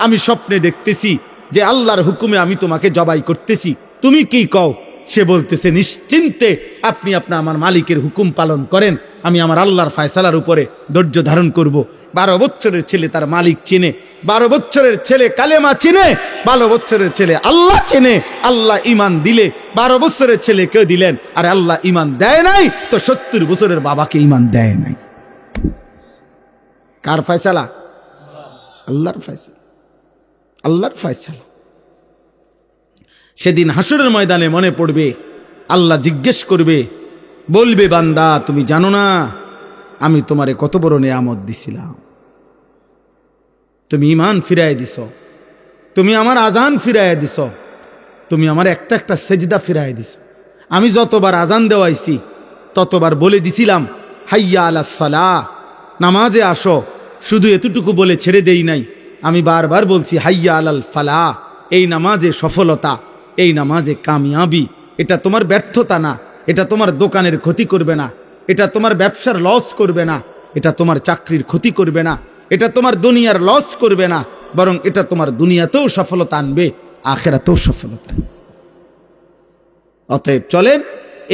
আমি স্বপ্নে দেখতেছি যে আল্লাহর হুকুমে আমি তোমাকে জবাই করতেছি, তুমি কি কও? সে বলতেছে, নিশ্চিন্তে আপনি আপনার আমার মালিকের হুকুম পালন করেন, আমি আমার আল্লাহর ফয়সালার উপরে ধৈর্য ধারণ করব। 12 বছরের ছেলে তার মালিক চিনে, 12 বছরের ছেলে কালেমা চিনে, 12 বছরের ছেলে আল্লাহ চিনে। আল্লাহ ঈমান দিলে 12 বছরের ছেলে কেউ দিলেন, আর আল্লাহ ঈমান দেয় নাই তো 70 বছরের বাবাকে ঈমান দেয় নাই। কার ফয়সালা? আল্লাহর ফয়সালা, আল্লাহর ফয়সালা। সেদিন হাসরের ময়দানে মনে পড়বে, আল্লাহ জিজ্ঞেস করবে, বলবে, বান্দা তুমি জানো না আমি তোমারে কত বড় নিয়ামত দিছিলাম, তুমি ঈমান ফিরায় দিছ, তুমি আমার আজান ফিরায় দিছ, তুমি আমার একটা একটা সেজদা ফিরাই দিস। আমি যতবার আজান দেওয়াইছি ততবার বলে দিছিলাম হাইয়া আলাস সালাহ, নামাজে আসো। শুধু এতটুকু বলে ছেড়ে দেই নাই, আমি বারবার বলছি হাইয়া আলাল ফালাহ, এই নামাজে সফলতা, এই নামাজে কামিয়াবি। এটা তোমার ব্যর্থতা না, এটা তোমার দোকানের ক্ষতি করবে না, এটা তোমার ব্যবসার লস করবে না, এটা তোমার চাকরির ক্ষতি করবে না, এটা তোমার দুনিয়ার লস করবে না, বরং এটা তোমার দুনিয়াতেও সফলতা আনবে, আখিরাতেও সফলতা। অতএব চলেন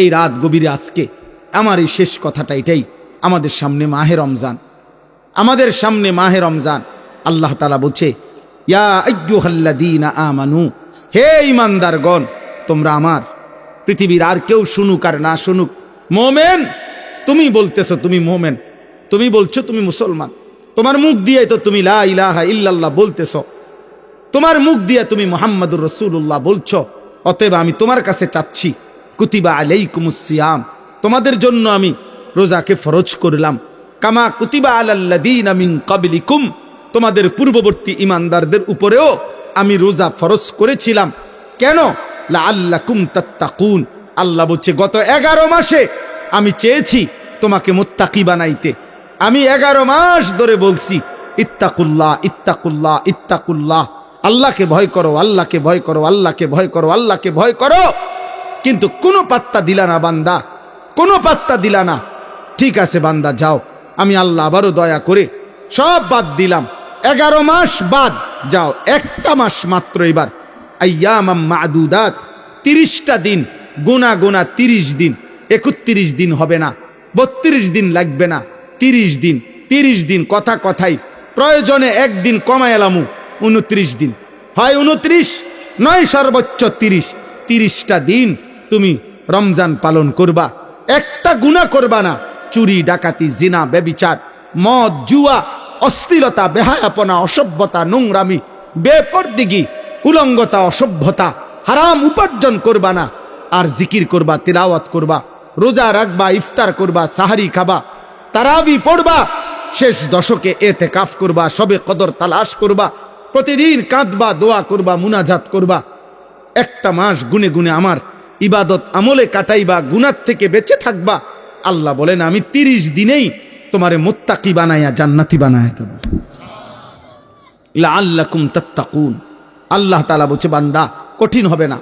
এই রাত গভীরে আজকে আমার এই শেষ কথাটা এটাই, আমাদের সামনে মাহে রমজান, আমাদের সামনে মাহে রমজান। আল্লাহ তাআলা বলছে ইয়া আইয়ুহাল্লাযীনা আমানু, হে ঈমানদারগণ, তোমরা আমার, পৃথিবীর আর কেউ শুনুক আর না শুনুক, মোমেন তুমি বলতেছো তুমি মোমেন, তুমি বলছো তুমি মুসলমান, তোমার মুখ দিয়ে তো তুমি লা ইলাহা ইল্লাল্লাহ বলতেছো, তোমার মুখ দিয়ে তুমি মুহাম্মাদুর রাসূলুল্লাহ বলছো। অতএব আমি তোমার কাছে চাচ্ছি কুতিবা আলাইকুমুস সিয়াম, তোমাদের জন্য আমি রোজাকে ফরজ করলাম, কামা কুতিবা আলাল্লাযীনা মিন ক্বাবলিকুম, তোমাদের পূর্ববর্তী ঈমানদারদের উপরেও আমি রোজা ফরজ করেছিলাম। কেন? লাআল্লাকুম তাত্তাকুন, আল্লাহ বলছে গত 11 মাসে আমি চেয়েছি তোমাকে মুত্তাকি বানাইতে। আমি 11 মাস ধরে বলছি ইত্তাকুল্লাহ ইত্তাকুল্লাহ ইত্তাকুল্লাহ, আল্লাহকে ভয় করো, আল্লাহকে ভয় করো, আল্লাহকে ভয় করো, আল্লাহকে ভয় করো, কিন্তু কোনো পাত্তা দিলা না বান্দা, কোনো পাত্তা দিলা না। ঠিক আছে বান্দা যাও, আমি আল্লাহ আবারও দয়া করে সব বাদ দিলাম, 11 মাস বাদ, যাও একটা মাস মাত্র এবার আইয়ামাম মাদুদাত, 30টা দিন গোনা গোনা, 30 দিন, 31 দিন হবে না, 32 দিন লাগবে না, 30 দিন, 30 দিন কথা কথাই, প্রয়োজনে একদিন কমায় এলামু, 29 দিন, হয় 29 নয় সর্বোচ্চ 30, 30টা দিন তুমি রমজান পালন করবা, একটা গুনাহ করবা না, চুরি ডাকাতি জিনা ব্যভিচার মদ জুয়া অশ্লীলতা বেহায়াপনা অসভ্যতা নোংরামি বেপরদিগি উলঙ্গতা অসভ্যতা হারাম উপার্জন করবা না, আর জিকির করবা, তিলাওয়াত করবা, রোজা রাখবা, ইফতার করবা, সাহারি খাবা, তারাবি পড়বা, শেষ দশকে এতেকাফ করবা, সবে কদর তালাশ করবা, প্রতিদিন কাঁদবা, দোয়া করবা, মুনাজাত করবা, একটা মাস গুনে গুনে আমার ইবাদত আমলে কাটাইবা, গুনাহ থেকে বেঁচে থাকবা। আল্লাহ বলেন আমি 30 দিনেই তোমারে মুত্তাকি বানায়া জান্নাতি বানায়া দেব, লাআল্লাকুম তাত্তাকুন। আল্লাহ তাআলা বলছে বান্দা কঠিন হবে না,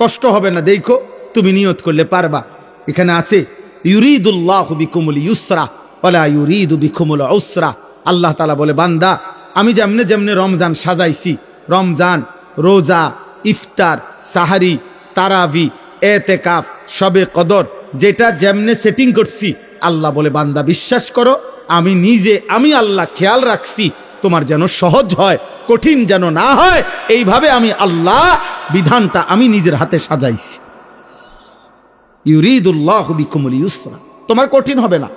কষ্ট হবে না, দেখো তুমি নিয়ত করলে পারবা। এখানে আছে ইউরিদুল্লাহু বিকুমুল ইউসরা ওয়ালা ইউরিদু বিকুমুল উসরা। আল্লাহ তাআলা বলে বান্দা আমি যেমনে যেমনে রমজান সাজাইছি, রমজান রোজা ইফতার সাহারি তারাবি এতেকাফ শবে কদর, যেটা যেমনে সেটিং করছি, আল্লাহ বলে বান্দা বিশ্বাস করো আমি নিজে, আমি আল্লাহ খেয়াল রাখছি তোমার যেন সহজ হয়, কঠিন যেন না হয়, এইভাবে আমি আল্লাহ বিধানটা আমি নিজের হাতে সাজাইছি। ইউরিদুল্লাহু বিকুমুল ইউসরা, তোমার কঠিন হবে না,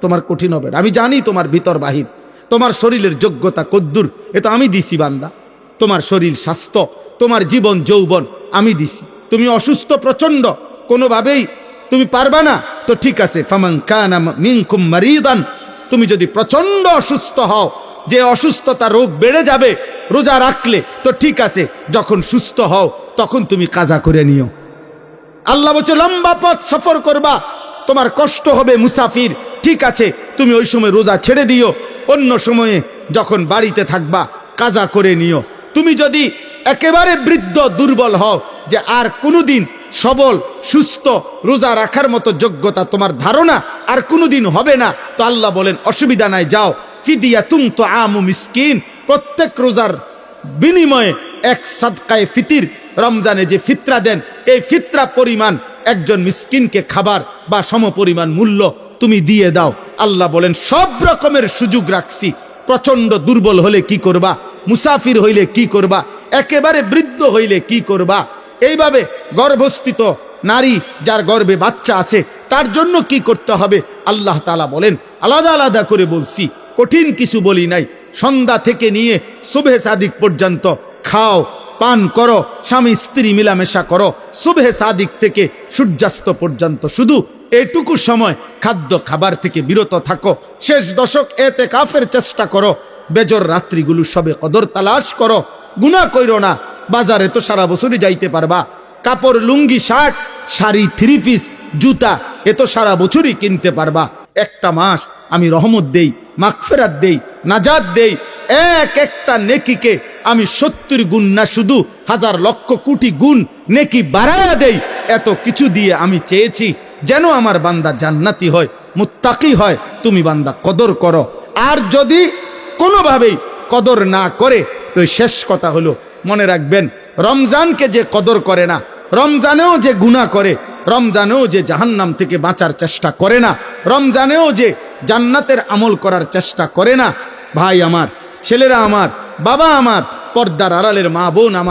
তোমার কঠিন হবে না। আমি জানি তোমার ভিতর বাহির, তোমার শরীরের যোগ্যতা কদ্দুর, এ তো আমি দিছি বান্দা। তোমার শরীর স্বাস্থ্য, তোমার জীবন যৌবন আমি দিছি। তুমি অসুস্থ প্রচন্ড, কোনোভাবেই তুমি পারবা না, তো ঠিক আছে, ফামান কানা মিনকুম মারিদান, তুমি যদি প্রচন্ড অসুস্থ হও, যে অসুস্থতা রোগ বেড়ে যাবে রোজা রাখলে, তো ঠিক আছে, যখন সুস্থ হও তখন তুমি কাজা করে নিও। আল্লাহ বলছে লম্বা পথ সফর করবা, তোমার কষ্ট হবে মুসাফির, ঠিক আছে তুমি ওই সময় রোজা ছেড়ে দিও, অন্য সময়ে যখন বাড়িতে থাকবা কাজা করে নিও। তুমি যদি একেবারে বৃদ্ধ দুর্বল হও, যে আর কোনোদিন সবল সুস্থ রোজা রাখার মতো যোগ্যতা তোমার ধারণা আর কোনোদিন হবে না, তো আল্লাহ বলেন অসুবিধা নাই, যাও ফিদিয়াতুন তুআমু মিসকিন, প্রত্যেক রোজার বিনিময়ে এক সাদকায়ে ফিতির, রমজানে যে ফিতরা দেন এই ফিতরা পরিমাণ একজন মিসকিনকে খাবার বা সমপরিমাণ মূল্য তুমি দিয়ে দাও। আল্লাহ বলেন সব রকমের সুযোগ রাখছি, প্রচন্ড দুর্বল হলে কি করবা, মুসাফির হইলে কি করবা, একেবারে বৃদ্ধ হইলে কি করবা, এইভাবে গর্ভস্থিত নারী যার গর্ভে বাচ্চা আছে তার জন্য কি করতে হবে, আল্লাহ তাআলা বলেন আলাদা আলাদা করে বলছি, কঠিন কিছু বলি নাই। সন্ধ্যা থেকে নিয়ে সুবহে সাদিক পর্যন্ত খাও পান করো, স্বামী স্ত্রী মিলামেশা করো, সুবহে সাদিক থেকে সূর্যাস্ত পর্যন্ত শুধু এটুকু সময় খাদ্য খাবার থেকে বিরত থাকো, শেষ দশক এতেকাফের চেষ্টা করো, বেজর রাত্রিগুলো সবে কদর তালাশ করো, গুনাহ কইরো না। বাজারে তো সারা বছরই যাইতে পারবা, কাপড়, লুঙ্গি, শার্ট, শাড়ি, থ্রি পিস, জুতা, এ তো সারা বছরই কিনতে পারবা। একটা মাস আমি রহমত দেই, মাগফিরাত দেই, নাজাত দেই। একটা নেকিকে আমি 70 গুণ না, শুধু হাজার লক্ষ কোটি গুণ নেকি বাড়ায়া দেই। এত কিছু দিয়ে আমি চেয়েছি যেন আমার বান্দা জান্নাতি হয়, মুত্তাকি হয়। তুমি বান্দা কদর করো। আর যদি কোনোভাবেই কদর না করে, তো শেষ কথা হলো, মনে রাখবেন, রমজানকে যে কদর করে না, রমজানেও যে গুনাহ করে, রমজানেও যে জাহান্নাম থেকে বাঁচার চেষ্টা করে না, রমজানেও যে জান্নাতের আমল করার চেষ্টা করে না, ভাই আমার, ছেলেরা আমার, বাবা আমার, পর্দার আড়ালের মা বোন আমার,